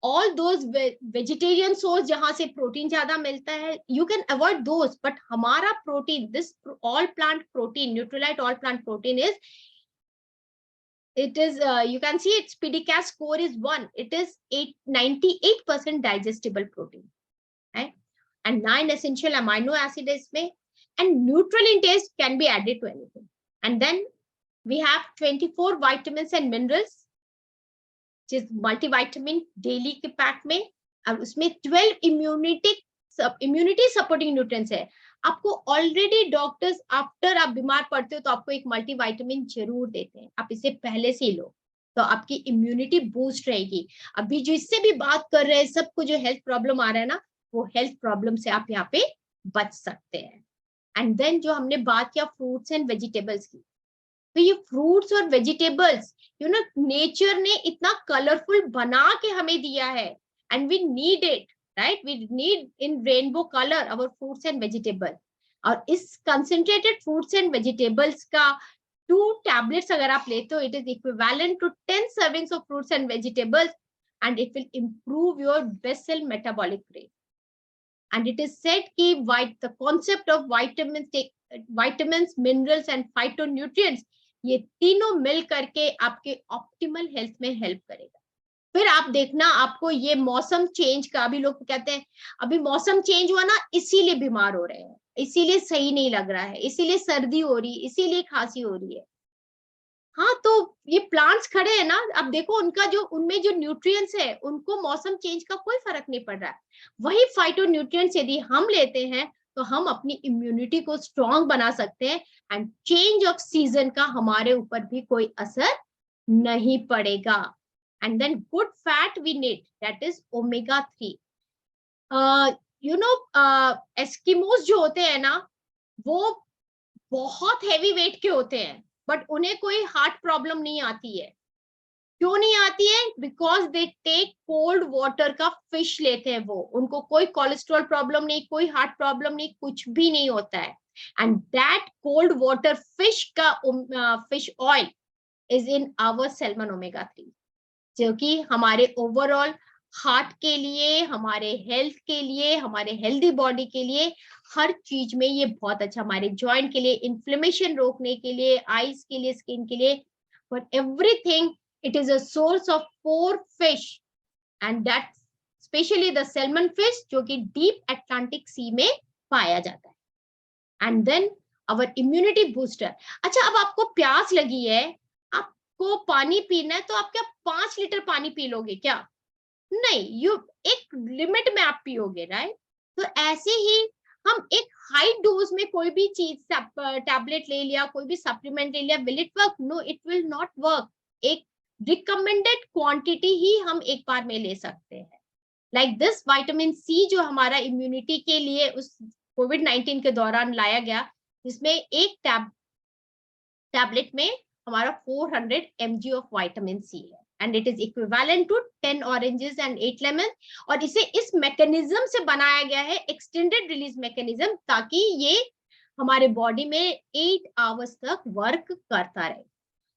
all those vegetarian source जहां से प्रोटीन ज्यादा मिलता है, you can avoid those, but हमारा protein, this all plant protein, Nutrilite all plant protein is, it is you can see its PDCAS score is 1, it is 98% digestible protein, right? And 9 essential amino acid इसमें, and neutral in taste, can be added to anything. And then we have 24 vitamins and minerals, which is multivitamin daily के pack में, और उसमें 12 immunity supporting nutrients है। आपको already doctors after आप बीमार पड़ते हो तो आपको एक मल्टीविटामिन जरूर देते हैं, आप इसे पहले से लो तो आपकी इम्यूनिटी बूस्ट रहेगी। अभी जो इससे भी बात कर रहे हैं, सबको जो हेल्थ प्रॉब्लम आ रहा है ना, वो हेल्थ प्रॉब्लम से आप यहाँ पे बच सकते हैं। एंड देन जो हमने बात किया फ्रूट्स एंड वेजिटेबल्स की, तो ये फ्रूट्स और वेजिटेबल्स यू नो नेचर ने इतना कलरफुल बना के हमें दिया है, and we need it, right? We need in rainbow colour our fruits and vegetable. और इस कंसेंट्रेटेड फ्रूट्स एंड वेजिटेबल्स का 2 टैबलेट्स अगर आप लेते हो, it is equivalent to 10 servings of fruits and vegetables, and it will improve your basal metabolic rate. And it is said कि the concept of vitamins, minerals and phytonutrients, ये तीनों मिल करके आपके ऑप्टिमल हेल्थ में हेल्प करेगा। फिर आप देखना, आपको ये मौसम चेंज का, अभी लोग कहते हैं अभी मौसम चेंज हुआ ना इसीलिए बीमार हो रहे हैं, इसीलिए सही नहीं लग रहा है, इसीलिए सर्दी हो रही, इसीलिए खांसी हो रही है। हाँ, तो ये प्लांट्स खड़े हैं ना, अब देखो उनका जो, उनमें जो न्यूट्रिएंट्स है, उनको मौसम चेंज का कोई फर्क नहीं पड़ रहा है। वही फाइटोन्यूट्रिएंट्स यदि हम लेते हैं तो हम अपनी इम्यूनिटी को स्ट्रॉन्ग बना सकते हैं, एंड चेंज ऑफ सीजन का हमारे ऊपर भी कोई असर नहीं पड़ेगा। And then good fat we need, that is omega 3। You know Eskimos जो होते हैं ना, वो बहुत हैवी वेट के होते हैं, बट उन्हें कोई हार्ट प्रॉब्लम नहीं आती है। क्यों नहीं आती है? Because they take cold water का फिश लेते हैं, वो, उनको कोई कोलेस्ट्रॉल प्रॉब्लम नहीं, कोई हार्ट प्रॉब्लम नहीं, कुछ भी नहीं होता है। And that cold water fish का fish oil is in our salmon omega 3, जो कि हमारे ओवरऑल हार्ट के लिए, हमारे हेल्थ के लिए, हमारे हेल्दी बॉडी के लिए, हर चीज में ये बहुत अच्छा, हमारे जॉइंट के लिए, इन्फ्लेमेशन रोकने के लिए, आईज के लिए, स्किन के लिए, for everything it is a source of 4 fish, and that especially the salmon fish जो कि deep Atlantic Sea में पाया जाता है। and then our immunity booster। अच्छा, अब आपको प्यास लगी है, आपको पानी पीना है, तो आप क्या 5 लीटर पानी पी लोगे क्या? नहीं, एक लिमिट में आप पियोगे, राइट? तो ऐसे ही हम एक हाई डोज में कोई भी चीज, टैबलेट ले लिया, कोई भी सप्लीमेंट ले लिया, will it work? No, it will not work. एक रिकमेंडेड क्वांटिटी ही हम एक बार में ले सकते हैं। लाइक दिस विटामिन सी जो हमारा इम्यूनिटी के लिए उस कोविड-19 के दौरान लाया गया, जिसमें एक टैबलेट में हमारा 400 mg ऑफ विटामिन सी है, and it is equivalent to 10 oranges and 8 lemon. और इसे इस मैकेनिज्म से बनाया गया है, एक्सटेंडेड रिलीज मैकेनिज्म, ताकि ये हमारे बॉडी में 8 आवर्स तक वर्क करता रहे।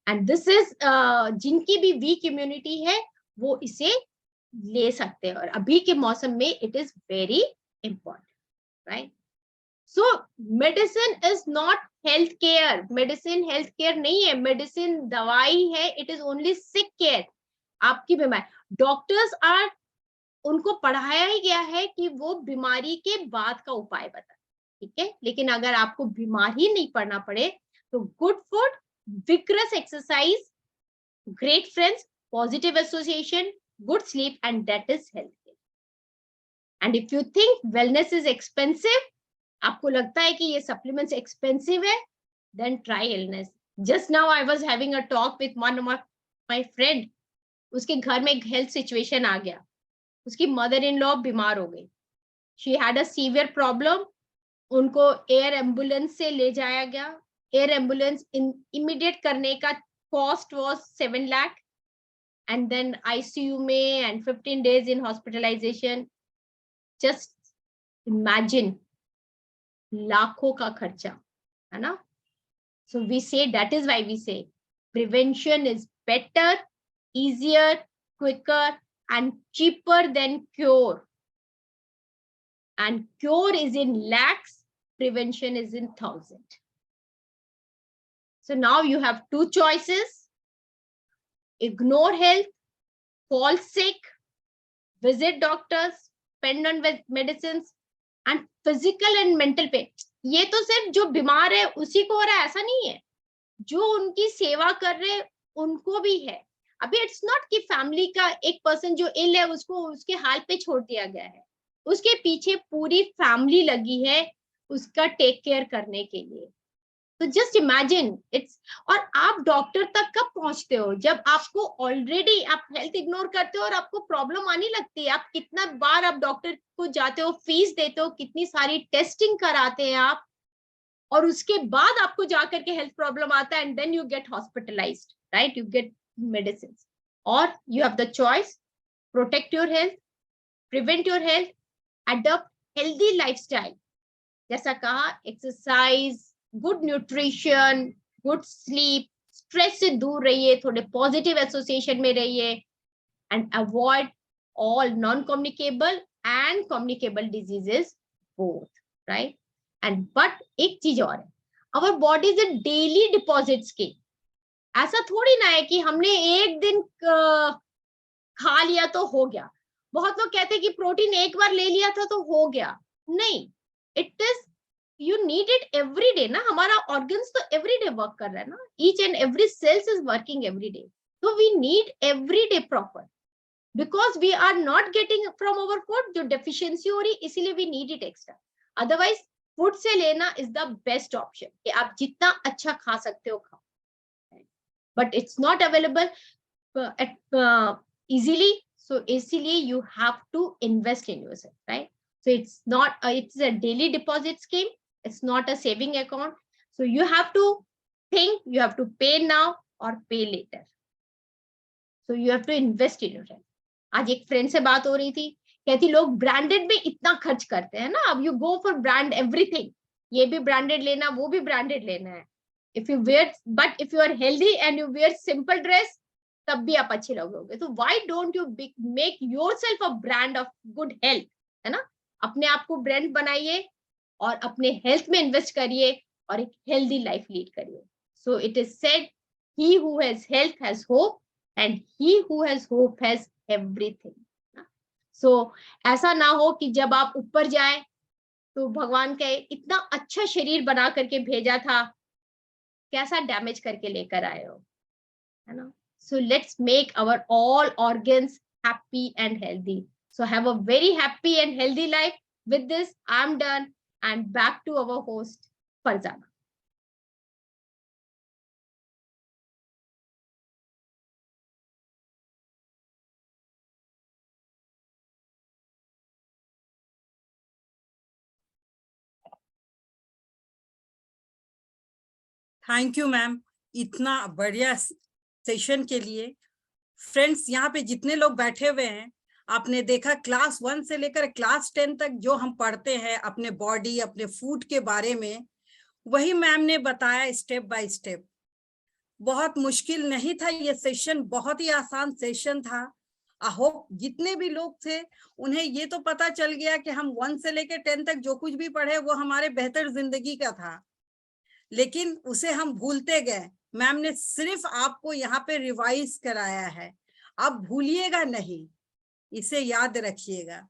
एंड दिस इज जिनकी भी वीक इम्यूनिटी है वो इसे ले सकते हैं, और अभी के मौसम में it is very important, right? So medicine is not health care, medicine health care नहीं है, मेडिसिन दवाई है, it is only sick care. आपकी बीमारी, डॉक्टर्स आर, उनको पढ़ाया ही गया है कि वो बीमारी के बाद का उपाय बताए, ठीक है? लेकिन अगर आपको बीमार ही नहीं पड़ना पड़े तो good food, vigorous exercise, great friends, positive association, good sleep, and that is health. And if you think wellness is expensive, आपको लगता है कि ये supplements expensive है, then try illness. Just now I was having a talk with one of my friend, उसके घर में एक health situation आ गया, उसकी मदर इन लॉ बीमार हो गई, she had a severe problem, उनको एयर एम्बुलेंस से ले जाया गया, एयर एम्बुलेंस इमीडिएट करने का cost was 7 lakh, and then ICU में and 15 days in hospitalisation. Just imagine, लाखों का खर्चा, है ना. So we say, that is why we say prevention is better, easier, quicker and cheaper than cure. And cure is in lakhs, prevention is in thousand. So now you have two choices: ignore health, fall sick, visit doctors, spend on medicines, and physical and mental pain. ये तो सिर्फ जो बीमार है उसी को हो रहा है, ऐसा नहीं है. जो उनकी सेवा कर रहे उनको भी है. अभी इट्स नॉट कि फैमिली का एक पर्सन जो इल है उसको उसके हाल पे छोड़ दिया गया है, उसके पीछे पूरी फैमिली लगी है उसका टेक केयर करने के लिए. तो जस्ट इमेजिन इट्स. और आप डॉक्टर तक कब पहुंचते हो? जब आपको ऑलरेडी आप हेल्थ इग्नोर करते हो और आपको प्रॉब्लम आने लगती है. आप कितना बार आप डॉक्टर को जाते हो, फीस देते हो, कितनी सारी टेस्टिंग कराते हैं आप, और उसके बाद आपको जाकर के हेल्थ प्रॉब्लम आता है, and then you get hospitalised, right, you get medicine. और you have the choice: protect your health, prevent your health, adopt healthy lifestyle. जैसा कहा, exercise, good nutrition, good sleep, stress से दूर रहिए, थोड़े पॉजिटिव एसोसिएशन में रहिए, and avoid all non communicable and communicable diseases both, right. And but एक चीज और है, our body is a daily deposit scheme. ऐसा थोड़ी ना है कि हमने एक दिन खा लिया तो हो गया. बहुत लोग कहते हैं कि प्रोटीन एक बार ले लिया था तो हो गया. नहीं, it is you need it every day ना. हमारा ऑर्गन्स तो एवरी डे वर्क कर रहा है ना, each and every cells is working every day. तो we need every day proper, because we are not getting from our food. जो deficiency हो रही इसीलिए we need it extra. Otherwise food से लेना इज द बेस्ट ऑप्शन, कि आप जितना अच्छा खा सकते हो खाओ, but it's not available easily. So इसीलिए you have to invest in yourself, right? So it's not it's a daily deposit scheme, it's not a saving account. So you have to think, you have to pay now or pay later. So you have to invest in yourself. आज एक friend से बात हो रही थी, कहती लोग branded में इतना खर्च करते हैं ना. अब you go for brand everything, ये भी ब्रांडेड लेना, वो भी ब्रांडेड लेना है. If you wear, but if you are healthy and you wear simple dress, तब भी आप अच्छे लगोगे. तो why don't you make yourself a brand of good health, है ना. अपने आप को ब्रांड बनाइए और अपने हेल्थ में इन्वेस्ट करिए और एक हेल्दी लाइफ लीड करिए. So it is said, he who has health has hope, and he who has hope has everything. So ऐसा ना हो कि जब आप ऊपर जाए तो भगवान कहे इतना अच्छा शरीर बना करके भेजा था, कैसा डैमेज करके लेकर आए हो, है ना. So let's make our all organs happy and healthy. So have a very happy and healthy life. With this, I'm done, and back to our host, Farzana. Thank you ma'am, इतना बढ़िया session के लिए. Friends, यहाँ पे जितने लोग बैठे हुए हैं, आपने देखा क्लास 1 से लेकर क्लास 10 तक जो हम पढ़ते हैं अपने बॉडी, अपने फूड के बारे में, वही मैम ने बताया स्टेप बाय स्टेप. बहुत मुश्किल नहीं था ये सेशन, बहुत ही आसान सेशन था. आई होप जितने भी लोग थे उन्हें ये तो पता चल गया कि हम 1 से लेकर 10 तक जो कुछ भी पढ़े वो हमारे बेहतर जिंदगी का था, लेकिन उसे हम भूलते गए. मैम ने सिर्फ आपको यहाँ पे रिवाइज कराया है, आप भूलिएगा नहीं, इसे याद रखिएगा.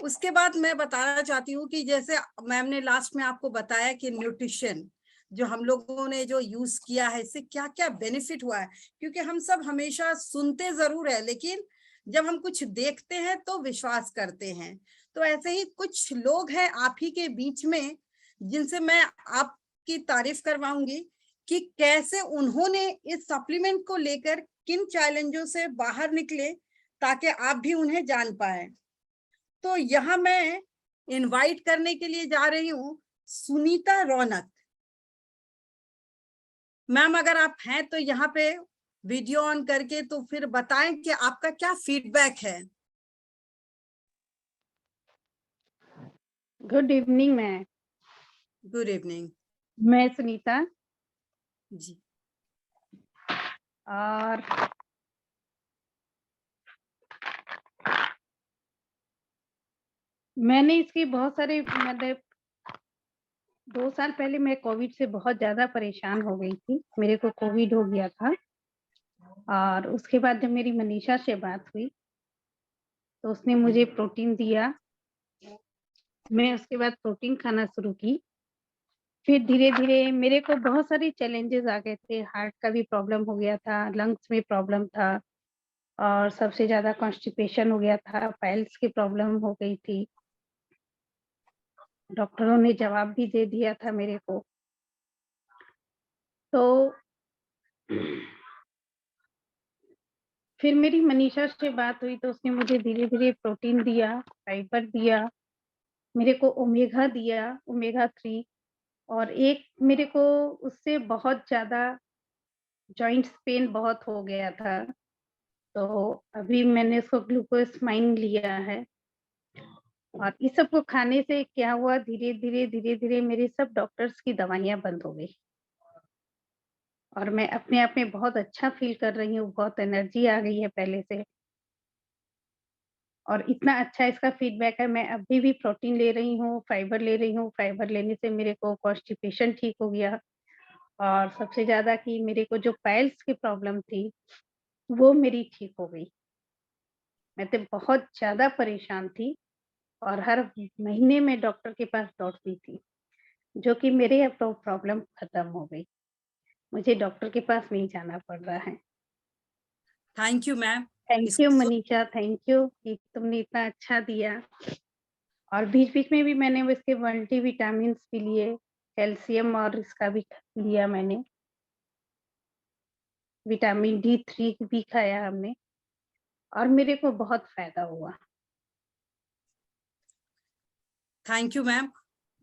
उसके बाद मैं बताना चाहती हूँ कि जैसे मैम ने लास्ट में आपको बताया कि न्यूट्रिशन जो हम लोगों ने जो यूज किया है, इससे क्या क्या बेनिफिट हुआ है. क्योंकि हम सब हमेशा सुनते जरूर है, लेकिन जब हम कुछ देखते हैं तो विश्वास करते हैं. तो ऐसे ही कुछ लोग हैं आप ही के बीच में जिनसे मैं आपकी तारीफ करवाऊंगी कि कैसे उन्होंने इस सप्लीमेंट को लेकर किन चैलेंजों से बाहर निकले, ताकि आप भी उन्हें जान पाए। तो यहाँ मैं इनवाइट करने के लिए जा रही हूँ सुनीता रौनक। मैम अगर आप हैं तो यहाँ पे वीडियो ऑन करके तो फिर बताएं कि आपका क्या फीडबैक है। Good evening ma'am. Good evening. मैं सुनीता जी। और मैंने इसके बहुत सारे मतलब 2 साल पहले मैं कोविड से बहुत ज्यादा परेशान हो गई थी। मेरे को कोविड हो गया था और उसके बाद जब मेरी मनीषा से बात हुई तो उसने मुझे प्रोटीन दिया। मैं उसके बाद प्रोटीन खाना शुरू की। फिर धीरे धीरे मेरे को बहुत सारे चैलेंजेस आ गए थे। हार्ट का भी प्रॉब्लम हो गया था, लंग्स में प्रॉब्लम था और सबसे ज्यादा कॉन्स्टिपेशन हो गया था, पाइल्स की प्रॉब्लम हो गई थी। डॉक्टरों ने जवाब भी दे दिया था मेरे को। तो फिर मेरी मनीषा से बात हुई तो उसने मुझे धीरे धीरे प्रोटीन दिया, फाइबर दिया, मेरे को ओमेगा दिया, ओमेगा 3। और एक मेरे को उससे बहुत ज्यादा जॉइंट्स पेन बहुत हो गया था, तो अभी मैंने उसको ग्लूकोस्माइन लिया है। और इस सब को खाने से क्या हुआ, धीरे धीरे मेरे सब डॉक्टर्स की दवाइयां बंद हो गई और मैं अपने आप में बहुत अच्छा फील कर रही हूँ। बहुत एनर्जी आ गई है पहले से और इतना अच्छा इसका फीडबैक है। मैं अभी भी प्रोटीन ले रही हूँ, फाइबर ले रही हूँ। फाइबर लेने से मेरे को कॉन्स्टिपेशन ठीक हो गया और सबसे ज्यादा कि मेरे को जो पाइल्स की प्रॉब्लम थी वो मेरी ठीक हो गई। मैं तो बहुत ज्यादा परेशान थी और हर महीने में डॉक्टर के पास दौड़ती थी, जो कि मेरे अब तो प्रॉब्लम खत्म हो गई। मुझे डॉक्टर के पास नहीं जाना पड़ रहा है। Thank you ma'am. Thank you Manisha, thank you कि तुमने इतना अच्छा दिया। और बीच बीच में भी मैंने इसके मल्टीविटामिन भी लिए, कैल्शियम और इसका भी लिया मैंने। विटामिन D3 भी खाया हमने और मेरे को बहुत फायदा हुआ। Thank you ma'am.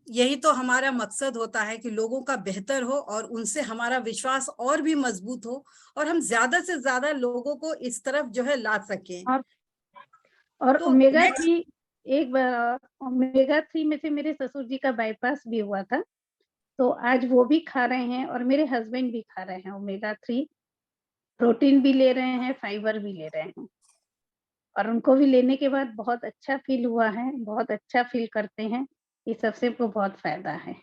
यही तो हमारा मकसद होता है कि लोगों का बेहतर हो और उनसे हमारा विश्वास और भी मजबूत हो और हम ज्यादा से ज्यादा लोगों को इस तरफ जो है ला सकें। और तो ओमेगा next- 3 एक बार ओमेगा 3 में से मेरे ससुर जी का बाईपास भी हुआ था, तो आज वो भी खा रहे हैं और मेरे हस्बैंड भी खा रहे हैं ओमेगा 3। प्रोटीन भी ले रहे हैं, फाइबर भी ले रहे हैं और उनको भी लेने के बाद बहुत अच्छा फील हुआ है, बहुत अच्छा फील करते हैं। ये सबसे को बहुत फायदा है।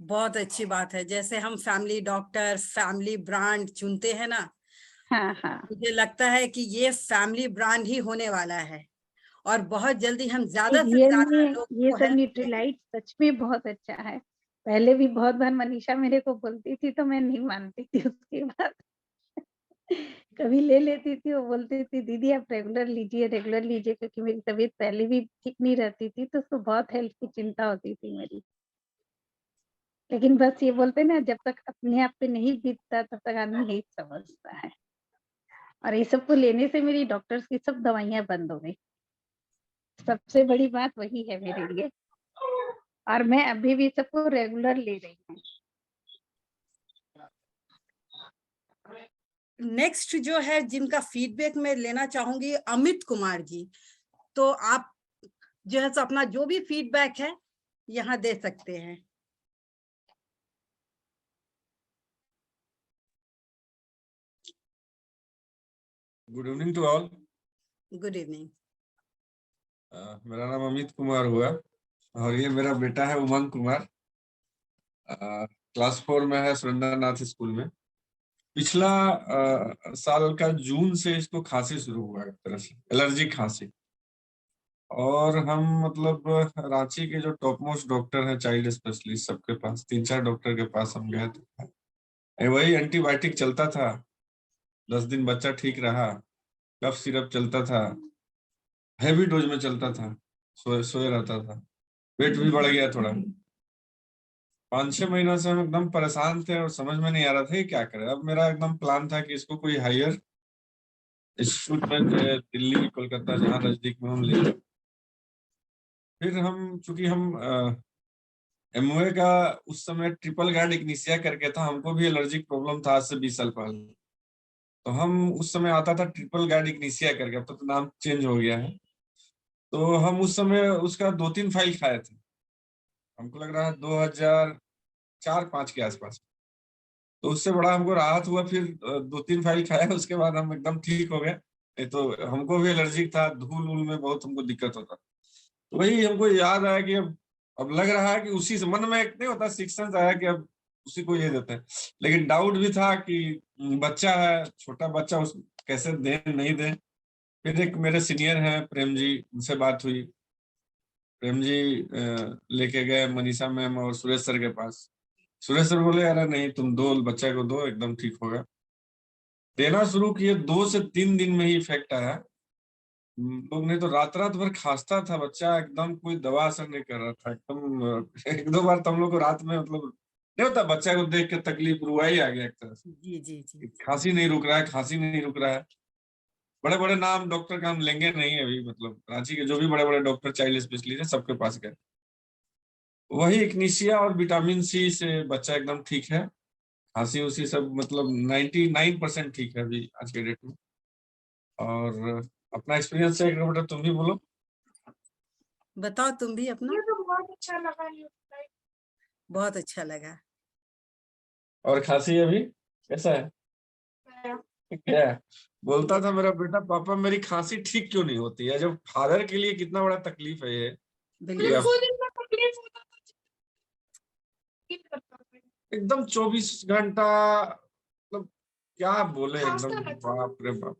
बहुत अच्छी बात है। जैसे हम फैमिली डॉक्टर, फैमिली ब्रांड चुनते हैं ना, हाँ हाँ, मुझे लगता है कि ये फैमिली ब्रांड ही होने वाला है और बहुत जल्दी हम ज्यादा से रियल ज्यादा में लोगों ये को सब हेल्प करेंगे। न्यूट्रीलाइट सच में बहुत अच्छा है। पहले भी बहुत बार मनीषा मेरे को बोलती थी तो मैं नहीं मानती थी, उसके बाद कभी ले लेती थी। वो बोलती थी दीदी आप रेगुलर लीजिए, क्योंकि मेरी तबीयत पहले भी ठीक नहीं रहती थी तो उसको बहुत हेल्थ की चिंता होती थी मेरी। लेकिन बस ये बोलते ना, जब तक अपने आप पे नहीं बीतता तब तक आदमी नहीं समझता है। और ये सब को लेने से मेरी डॉक्टर्स की सब दवाइयां बंद हो गई। सबसे बड़ी बात वही है मेरे लिए और मैं अभी भी सबको रेगुलर ले रही हूँ। नेक्स्ट जो है जिनका फीडबैक मैं लेना चाहूंगी, अमित कुमार जी। तो आप जो है सो अपना जो भी फीडबैक है यहाँ दे सकते हैं। Good evening to all. Good evening. मेरा नाम अमित कुमार हुआ और ये मेरा बेटा है उमंग कुमार। क्लास 4 में है सुरेंद्र नाथ स्कूल में। पिछला साल का जून से इसको खांसी शुरू हुआ है, एक तरह से एलर्जी खांसी। और हम मतलब रांची के जो टॉप मोस्ट डॉक्टर हैं चाइल्ड स्पेशलिस्ट, सबके पास 3-4 डॉक्टर के पास हम गए थे। वही एंटीबायोटिक चलता था, 10 दिन बच्चा ठीक रहा, कफ सिरप चलता था, हैवी डोज में चलता था, सोए रहता था, पेट भी बढ़ गया थोड़ा। 5-6 महीनों से हम एकदम परेशान थे और समझ में नहीं आ रहा था कि क्या करें। अब मेरा एकदम प्लान था कि इसको कोई हायर इंस्टीट्यूट में थे, दिल्ली कोलकाता जहाँ नजदीक में हम ले। फिर हम चूंकि हम एमओए का उस समय ट्रिपल गार्ड इग्निशिया करके था, हमको भी एलर्जिक प्रॉब्लम था आज से 20 साल पहले। तो हम उस समय आता था ट्रिपल गार्ड इग्निशिया करके, अब तो नाम चेंज हो गया है। तो हम उस समय उसका 2-3 फाइल खाए थे, हमको लग रहा है 2004-5 के आसपास। तो उससे बड़ा हमको राहत हुआ। फिर 2-3 फाइल खाया, उसके बाद हम एकदम ठीक हो गए। नहीं तो हमको भी एलर्जिक था, धूल वूल में बहुत हमको दिक्कत होता। तो वही हमको याद आया कि अब लग रहा है कि उसी से मन में एक नहीं होता सिक्स आया कि अब उसी को ये देते हैं। लेकिन डाउट भी था कि बच्चा है, छोटा बच्चा, उस कैसे दें नहीं दें। फिर एक मेरे सीनियर हैं प्रेम जी, उनसे बात हुई। प्रेम जी लेके गए मनीषा मैम और सुरेश सर के पास। सुरेश सर बोले अरे नहीं, तुम दो, बच्चा को दो, एकदम ठीक होगा। देना शुरू किए, 2 से 3 दिन में ही इफेक्ट आया। लोग नहीं तो रात रात भर खांसता था बच्चा, एकदम कोई दवा असर नहीं कर रहा था एकदम। 1-2 बार तो हम लोग को रात में मतलब नहीं होता, बच्चा को देख के तकलीफ, रुआई आ गया एक तरह से। जी जी जी। खांसी नहीं रुक रहा है, खांसी नहीं रुक रहा है। बड़े बड़े नाम डॉक्टर का हम लेंगे नहीं अभी, मतलब रांची के जो भी बड़े बड़े डॉक्टर चाइल्ड स्पेशलिस्ट है सबके पास गए। वही इग्निशिया और विटामिन सी से बच्चा एकदम ठीक है। खांसी उसी सब मतलब 99% ठीक है अभी आज के डेट में। और अपना एक्सपीरियंस है, बेटा तुम भी बोलो। बताओ तुम भी अपना। तो बहुत अच्छा लगा ये। बहुत अच्छा लगा। और खांसी अभी कैसा है? क्या है? बोलता था मेरा बेटा, पापा मेरी खांसी ठीक क्यों नहीं होती है? जब फादर के लिए कितना बड़ा तकलीफ है ये। बिल्कुल। खुद इतना तकलीफ होता था, एकदम 24 घंटा, मतलब क्या बोले, एकदम बाप रे बाप।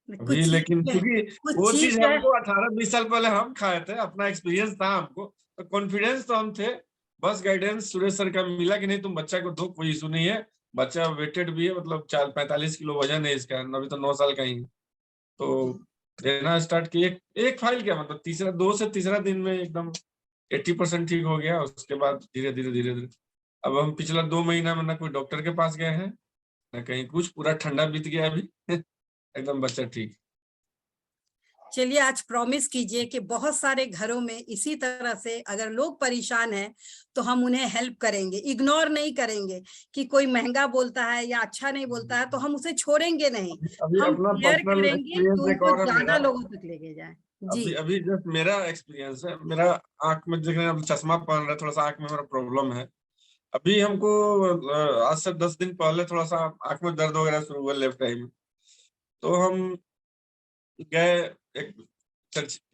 अभी लेकिन क्योंकि वो चीज चीज है। हमको 18-20 साल पहले हम खाए थे, अपना एक्सपीरियंस था हमको, तो कॉन्फिडेंस तो हम थे। बस गाइडेंस सुरेश सर का मिला कि नहीं तुम बच्चा को दो, कोई इशू नहीं है। बच्चा वेटेड भी है, मतलब 45 किलो वजन है इसका, अभी तो 9 साल का ही। तो देना स्टार्ट किए, एक फाइल क्या मतलब 2 से तीसरा दिन में एकदम 80% ठीक हो गया। उसके बाद धीरे धीरे धीरे धीरे अब हम पिछला 2 महीना में ना कोई डॉक्टर के पास गए हैं ना कहीं कुछ, पूरा ठंडा बीत गया अभी। एकदम बच्चा ठीक। चलिए आज प्रॉमिस कीजिए कि बहुत सारे घरों में इसी तरह से अगर लोग परेशान हैं तो हम उन्हें हेल्प करेंगे, इग्नोर नहीं करेंगे कि कोई महंगा बोलता है या अच्छा नहीं बोलता है तो हम उसे छोड़ेंगे नहीं। अभी हम अपना केयर पर्सनल करेंगे कि एक्सपीरियंस एक उनको और है ज्यादा मेरा। लोगों तक लेके जाए। जी अभी अभी जस्ट मेरा एक्सपीरियंस है, मेरा आंख में देख रहे हैं, अब चश्मा पहन रहा है, थोड़ा सा आंख में मेरा प्रॉब्लम है। अभी हमको आज से 10 दिन पहले थोड़ा सा आंख में दर्द वगैरह शुरू हुआ लेफ्ट आई में। तो हम गए, एक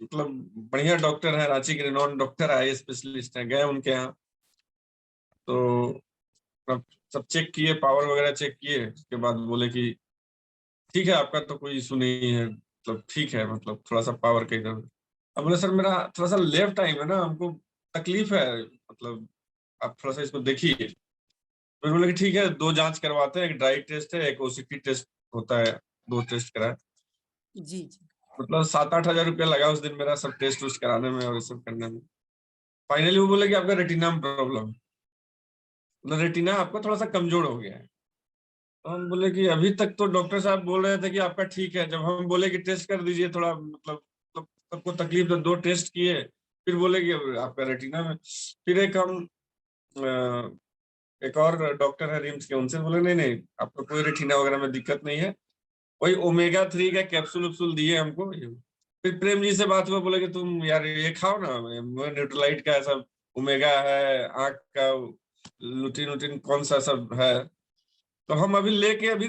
मतलब बढ़िया डॉक्टर है, रांची के रिनॉन डॉक्टर आई स्पेशलिस्ट है, गए उनके यहाँ। तो सब चेक किए, पावर वगैरह चेक किए, उसके बाद बोले कि ठीक है आपका तो कोई इशू नहीं है, मतलब ठीक है, मतलब थोड़ा सा पावर का इधर। अब बोले सर मेरा थोड़ा सा लेफ्ट टाइम है ना, हमको तकलीफ है, मतलब आप थोड़ा सा इसको देखिए। फिर बोले कि ठीक है 2 जांच करवाते हैं, एक ड्राई टेस्ट है, एक ओसीटी टेस्ट होता है, 2 टेस्ट कराए। जी जी। मतलब 7-8 हजार रुपया लगा उस दिन मेरा सब टेस्ट उस्ट कराने में और सब करने में। फाइनली वो बोले कि आपका रेटिना में प्रॉब्लम, मतलब रेटिना आपका थोड़ा सा कमजोर हो गया है। तो हम बोले कि अभी तक तो डॉक्टर साहब बोल रहे थे कि आपका ठीक है। जब हम बोले कि टेस्ट कर दीजिए थोड़ा, मतलब सबको तकलीफ, तो 2 टेस्ट किए, फिर बोले कि आपका रेटिना में। फिर एक और डॉक्टर है रिम्स के, उनसे बोले नहीं नहीं आपको कोई रेटिना वगैरह में दिक्कत नहीं है। वही ओमेगा 3 का कैप्सूल उप्सूल दिए हमको। फिर प्रेम जी से बात हुआ, बोले कि तुम यार ये खाओ ना, न्यूट्रोलाइट का ऐसा ओमेगा है, आंख का लुटिन उटिन कौन सा सब है। तो हम अभी लेके अभी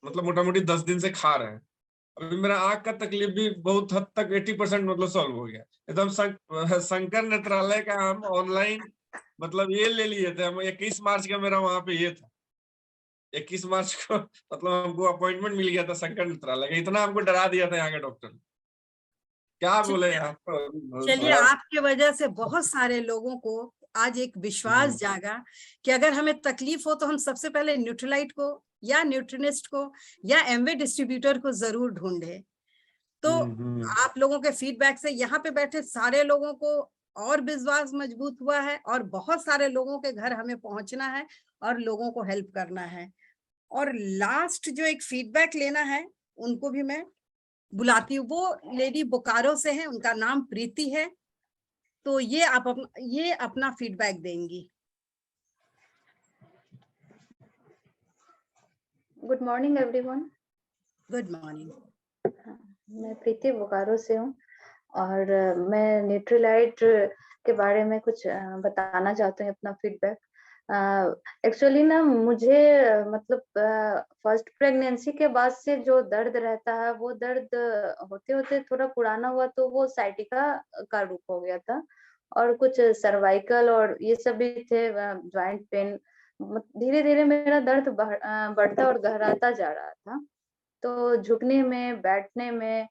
मतलब मोटा मोटी 10 दिन से खा रहे हैं। अभी मेरा आंख का तकलीफ भी बहुत हद तक 80% मतलब सॉल्व हो गया एकदम। शंकर नेत्रालय का हम ऑनलाइन मतलब ये ले लिए थे हम, 21 मार्च का मेरा वहां पे ये था। 21 मार्च को मतलब हमको अपॉइंटमेंट मिल गया था शंकर नेत्रालय का। इतना हमको डरा दिया था यहाँ के डॉक्टर, क्या बोले यार। चलिए आपके वजह से बहुत सारे लोगों को आज एक विश्वास जागा कि अगर हमें तकलीफ हो तो हम सबसे पहले न्यूट्रीलाइट को या न्यूट्रिनिस्ट को या एमवे डिस्ट्रीब्यूटर को जरूर ढूंढे। तो आप लोगों के फीडबैक से यहाँ पे बैठे सारे लोगों को और विश्वास मजबूत हुआ है और बहुत सारे लोगों के घर हमें पहुंचना है और लोगों को हेल्प करना है। और लास्ट जो एक फीडबैक लेना है उनको भी मैं बुलाती हूँ। वो लेडी बोकारो से है, उनका नाम प्रीति है, तो ये अपना फीडबैक देंगी। Good morning everyone. Good morning. मैं प्रीति बोकारो से हूँ और मैं न्यूट्रीलाइट के बारे में कुछ बताना चाहती हूँ, अपना फीडबैक। एक्चुअली ना मुझे मतलब फर्स्ट प्रेगनेंसी के बाद से जो दर्द रहता है वो दर्द होते होते थोड़ा पुराना हुआ, तो वो साइटिका का रूप हो गया था और कुछ सर्वाइकल और ये सब भी थे, जॉइंट पेन। धीरे धीरे मेरा दर्द बढ़ता और गहराता जा रहा था, तो झुकने में, बैठने में,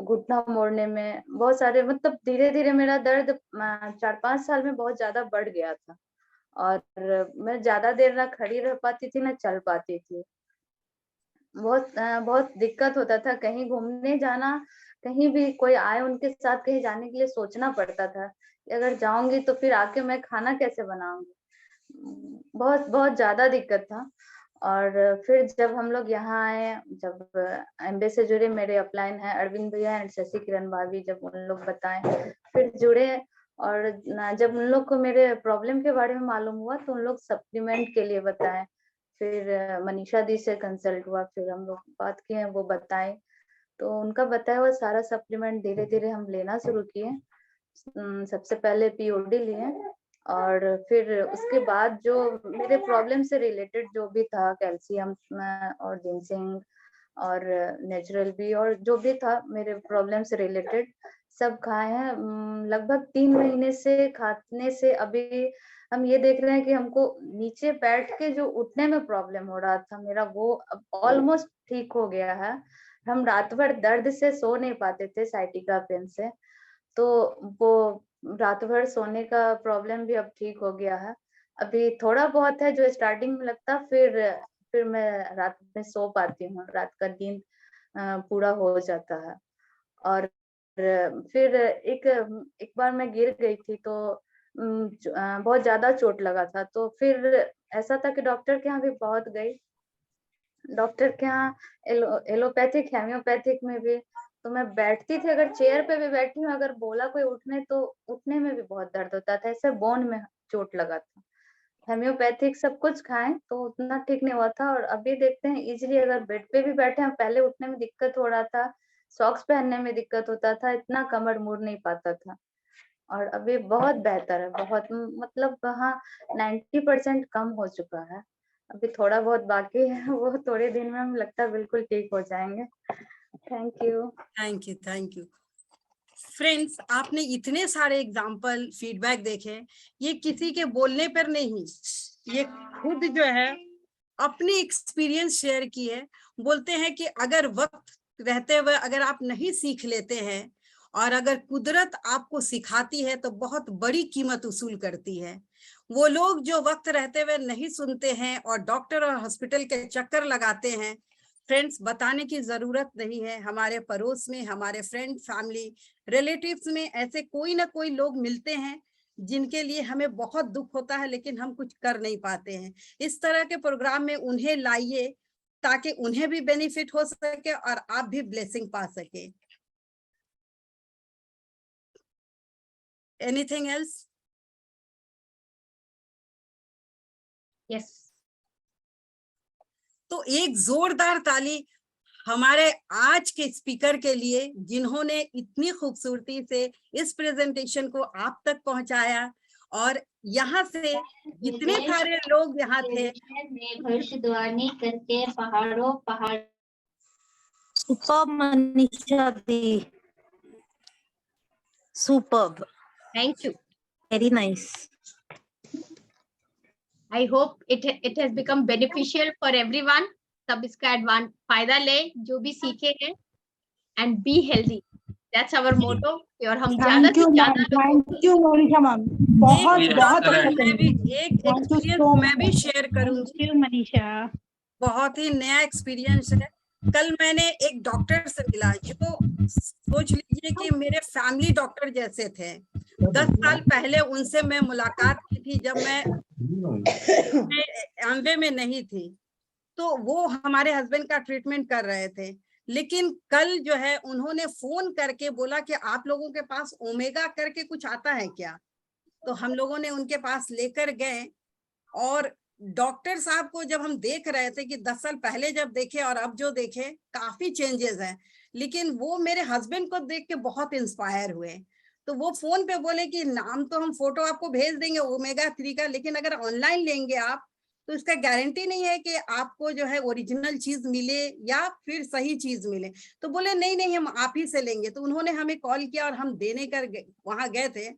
घुटना मोड़ने में बहुत सारे, मतलब धीरे धीरे मेरा दर्द 4-5 साल में बहुत ज्यादा बढ़ गया था और मैं ज्यादा देर ना खड़ी रह पाती थी ना चल पाती थी। बहुत दिक्कत होता था, कहीं घूमने जाना, कहीं भी कोई आए उनके साथ कहीं जाने के लिए सोचना पड़ता था कि अगर जाऊंगी तो फिर आके मैं खाना कैसे बनाऊंगी। बहुत बहुत ज्यादा दिक्कत था। और फिर जब हम लोग यहाँ आए, जब एमबी से जुड़े मेरे अपलाइन है अरविंद भैया एंड शशि किरण भाभी, जब उन लोग बताएं फिर जुड़े, और जब उन लोग को मेरे प्रॉब्लम के बारे में मालूम हुआ तो उन लोग सप्लीमेंट के लिए बताएं। फिर मनीषा दी से कंसल्ट हुआ, फिर हम लोग बात किए, वो बताएं, तो उनका बताया हुआ सारा सप्लीमेंट धीरे धीरे हम लेना शुरू किए। सबसे पहले पीओडी लिए और फिर उसके बाद जो मेरे प्रॉब्लम से रिलेटेड जो भी था, कैल्शियम और जिंसिंग और नेचुरल भी और जो भी था मेरे प्रॉब्लम से रिलेटेड सब खाए हैं। लगभग 3 महीने से खाने से अभी हम ये देख रहे हैं कि हमको नीचे बैठ के जो उठने में प्रॉब्लम हो रहा था मेरा, वो अब ऑलमोस्ट ठीक हो गया है। हम रात भर दर्द से सो नहीं पाते थे साइटिका पेन से, तो वो रात भर सोने का प्रॉब्लम भी अब ठीक हो गया है। अभी थोड़ा बहुत है जो स्टार्टिंग में लगता, फिर मैं रात में सो पाती हूँ, रात का नींद पूरा हो जाता है। और फिर एक बार मैं गिर गई थी, तो बहुत ज्यादा चोट लगा था, तो फिर ऐसा था कि डॉक्टर के यहाँ भी बहुत गई, डॉक्टर के यहाँ एलोपैथिक, हेम्योपैथिक में भी, तो मैं बैठती थी, अगर चेयर पे भी बैठी हूँ, अगर बोला कोई उठने तो उठने में भी बहुत दर्द होता था, ऐसे बोन में चोट लगा था। हेम्योपैथिक सब कुछ खाएं तो उतना ठीक नहीं हुआ था। और अभी देखते हैं इजीली अगर बेड पे भी बैठे हैं, पहले उठने में दिक्कत हो रहा था, सॉक्स पहनने में दिक्कत होता था, इतना कमर मुड़ नहीं पाता था, और अभी बहुत बेहतर है, बहुत मतलब हाँ 90% कम हो चुका है। अभी थोड़ा बहुत बाकी है, वो थोड़े दिन में हम लगता है बिल्कुल ठीक हो जाएंगे। Thank you. Thank you, thank you. Friends, आपने इतने सारे एग्जाम्पल, फीडबैक देखे, ये किसी के बोलने पर नहीं, ये खुद जो है अपनी एक्सपीरियंस शेयर की है। बोलते हैं कि अगर वक्त रहते हुए अगर आप नहीं सीख लेते हैं और अगर कुदरत आपको सिखाती है तो बहुत बड़ी कीमत वसूल करती है। वो लोग जो वक्त रहते हुए नहीं सुनते हैं और डॉक्टर और हॉस्पिटल के चक्कर लगाते हैं, फ्रेंड्स बताने की जरूरत नहीं है। हमारे पड़ोस में, हमारे फ्रेंड, फैमिली, रिलेटिव्स में ऐसे कोई ना कोई लोग मिलते हैं जिनके लिए हमें बहुत दुख होता है, लेकिन हम कुछ कर नहीं पाते हैं। इस तरह के प्रोग्राम में उन्हें लाइए ताकि उन्हें भी बेनिफिट हो सके और आप भी ब्लेसिंग पा सके। Anything else? यस। तो एक जोरदार ताली हमारे आज के स्पीकर के लिए, जिन्होंने इतनी खूबसूरती से इस प्रेजेंटेशन को आप तक पहुंचाया। और यहाँ से इतने सारे लोग यहाँ थे। भविष्यवाणी करके पहाड़ों पहाड़। Superb Manisha the, superb, thank you, very nice. I hope it has become beneficial for everyone. सब इसका फायदा ले जो भी सीखे हैं, and be healthy. That's our motto. और हम ज्यादा से ज्यादा थैंक यू मनीषा मैम, बहुत बहुत अच्छा। मैं भी एक एक्सपीरियंस मैं भी शेयर करूंगी। मनीषा, बहुत ही नया एक्सपीरियंस है। कल मैंने एक डॉक्टर से मिला जो सोच लीजिए कि मेरे फैमिली डॉक्टर जैसे थे। 10 साल पहले उनसे मैं मुलाकात की थी जब मैं एमवे में नहीं थी। तो वो हमारे हस्बैंड का ट्रीटमेंट कर रहे थे। लेकिन कल जो है उन्होंने फोन करके बोला कि आप लोगों के पास ओमेगा करके कुछ आता है क्या? तो हम लोगों ने उनके पास लेकर गए और डॉक्टर साहब को जब हम देख रहे थे कि 10 साल पहले जब देखे और अब जो देखे काफी चेंजेस हैं, लेकिन वो मेरे हस्बैंड को देख के बहुत इंस्पायर हुए। तो वो फोन पे बोले कि नाम तो हम फोटो आपको भेज देंगे ओमेगा 3 का, लेकिन अगर ऑनलाइन लेंगे आप तो इसका गारंटी नहीं है कि आपको जो है ओरिजिनल चीज मिले या फिर सही चीज मिले। तो बोले नहीं नहीं हम आप ही से लेंगे। तो उन्होंने हमें कॉल किया और हम देने कर वहां गए थे।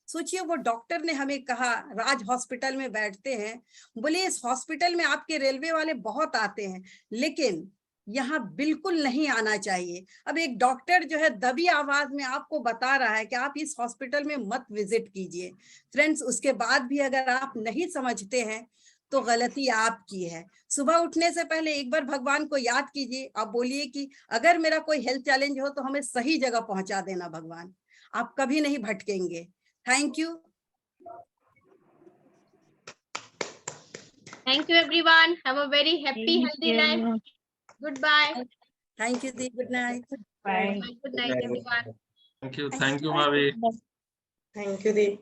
सोचिए वो डॉक्टर ने हमें कहा, राज हॉस्पिटल में बैठते हैं, बोले इस हॉस्पिटल में आपके रेलवे वाले बहुत आते हैं लेकिन यहाँ बिल्कुल नहीं आना चाहिए। अब एक डॉक्टर जो है दबी आवाज में आपको बता रहा है कि आप इस हॉस्पिटल में मत विजिट कीजिए। फ्रेंड्स, उसके बाद भी अगर आप नहीं समझते हैं तो गलती आपकी है। सुबह उठने से पहले एक बार भगवान को याद कीजिए। आप बोलिए कि अगर मेरा कोई हेल्थ चैलेंज हो तो हमें सही जगह पहुंचा देना भगवान, आप कभी नहीं भटकेंगे। Thank you. Thank you everyone. Have a very happy, healthy life. Goodbye. Thank you, Dee. Good night. Bye. Good night, everyone. Thank you, Bhavi. Thank you, Dee.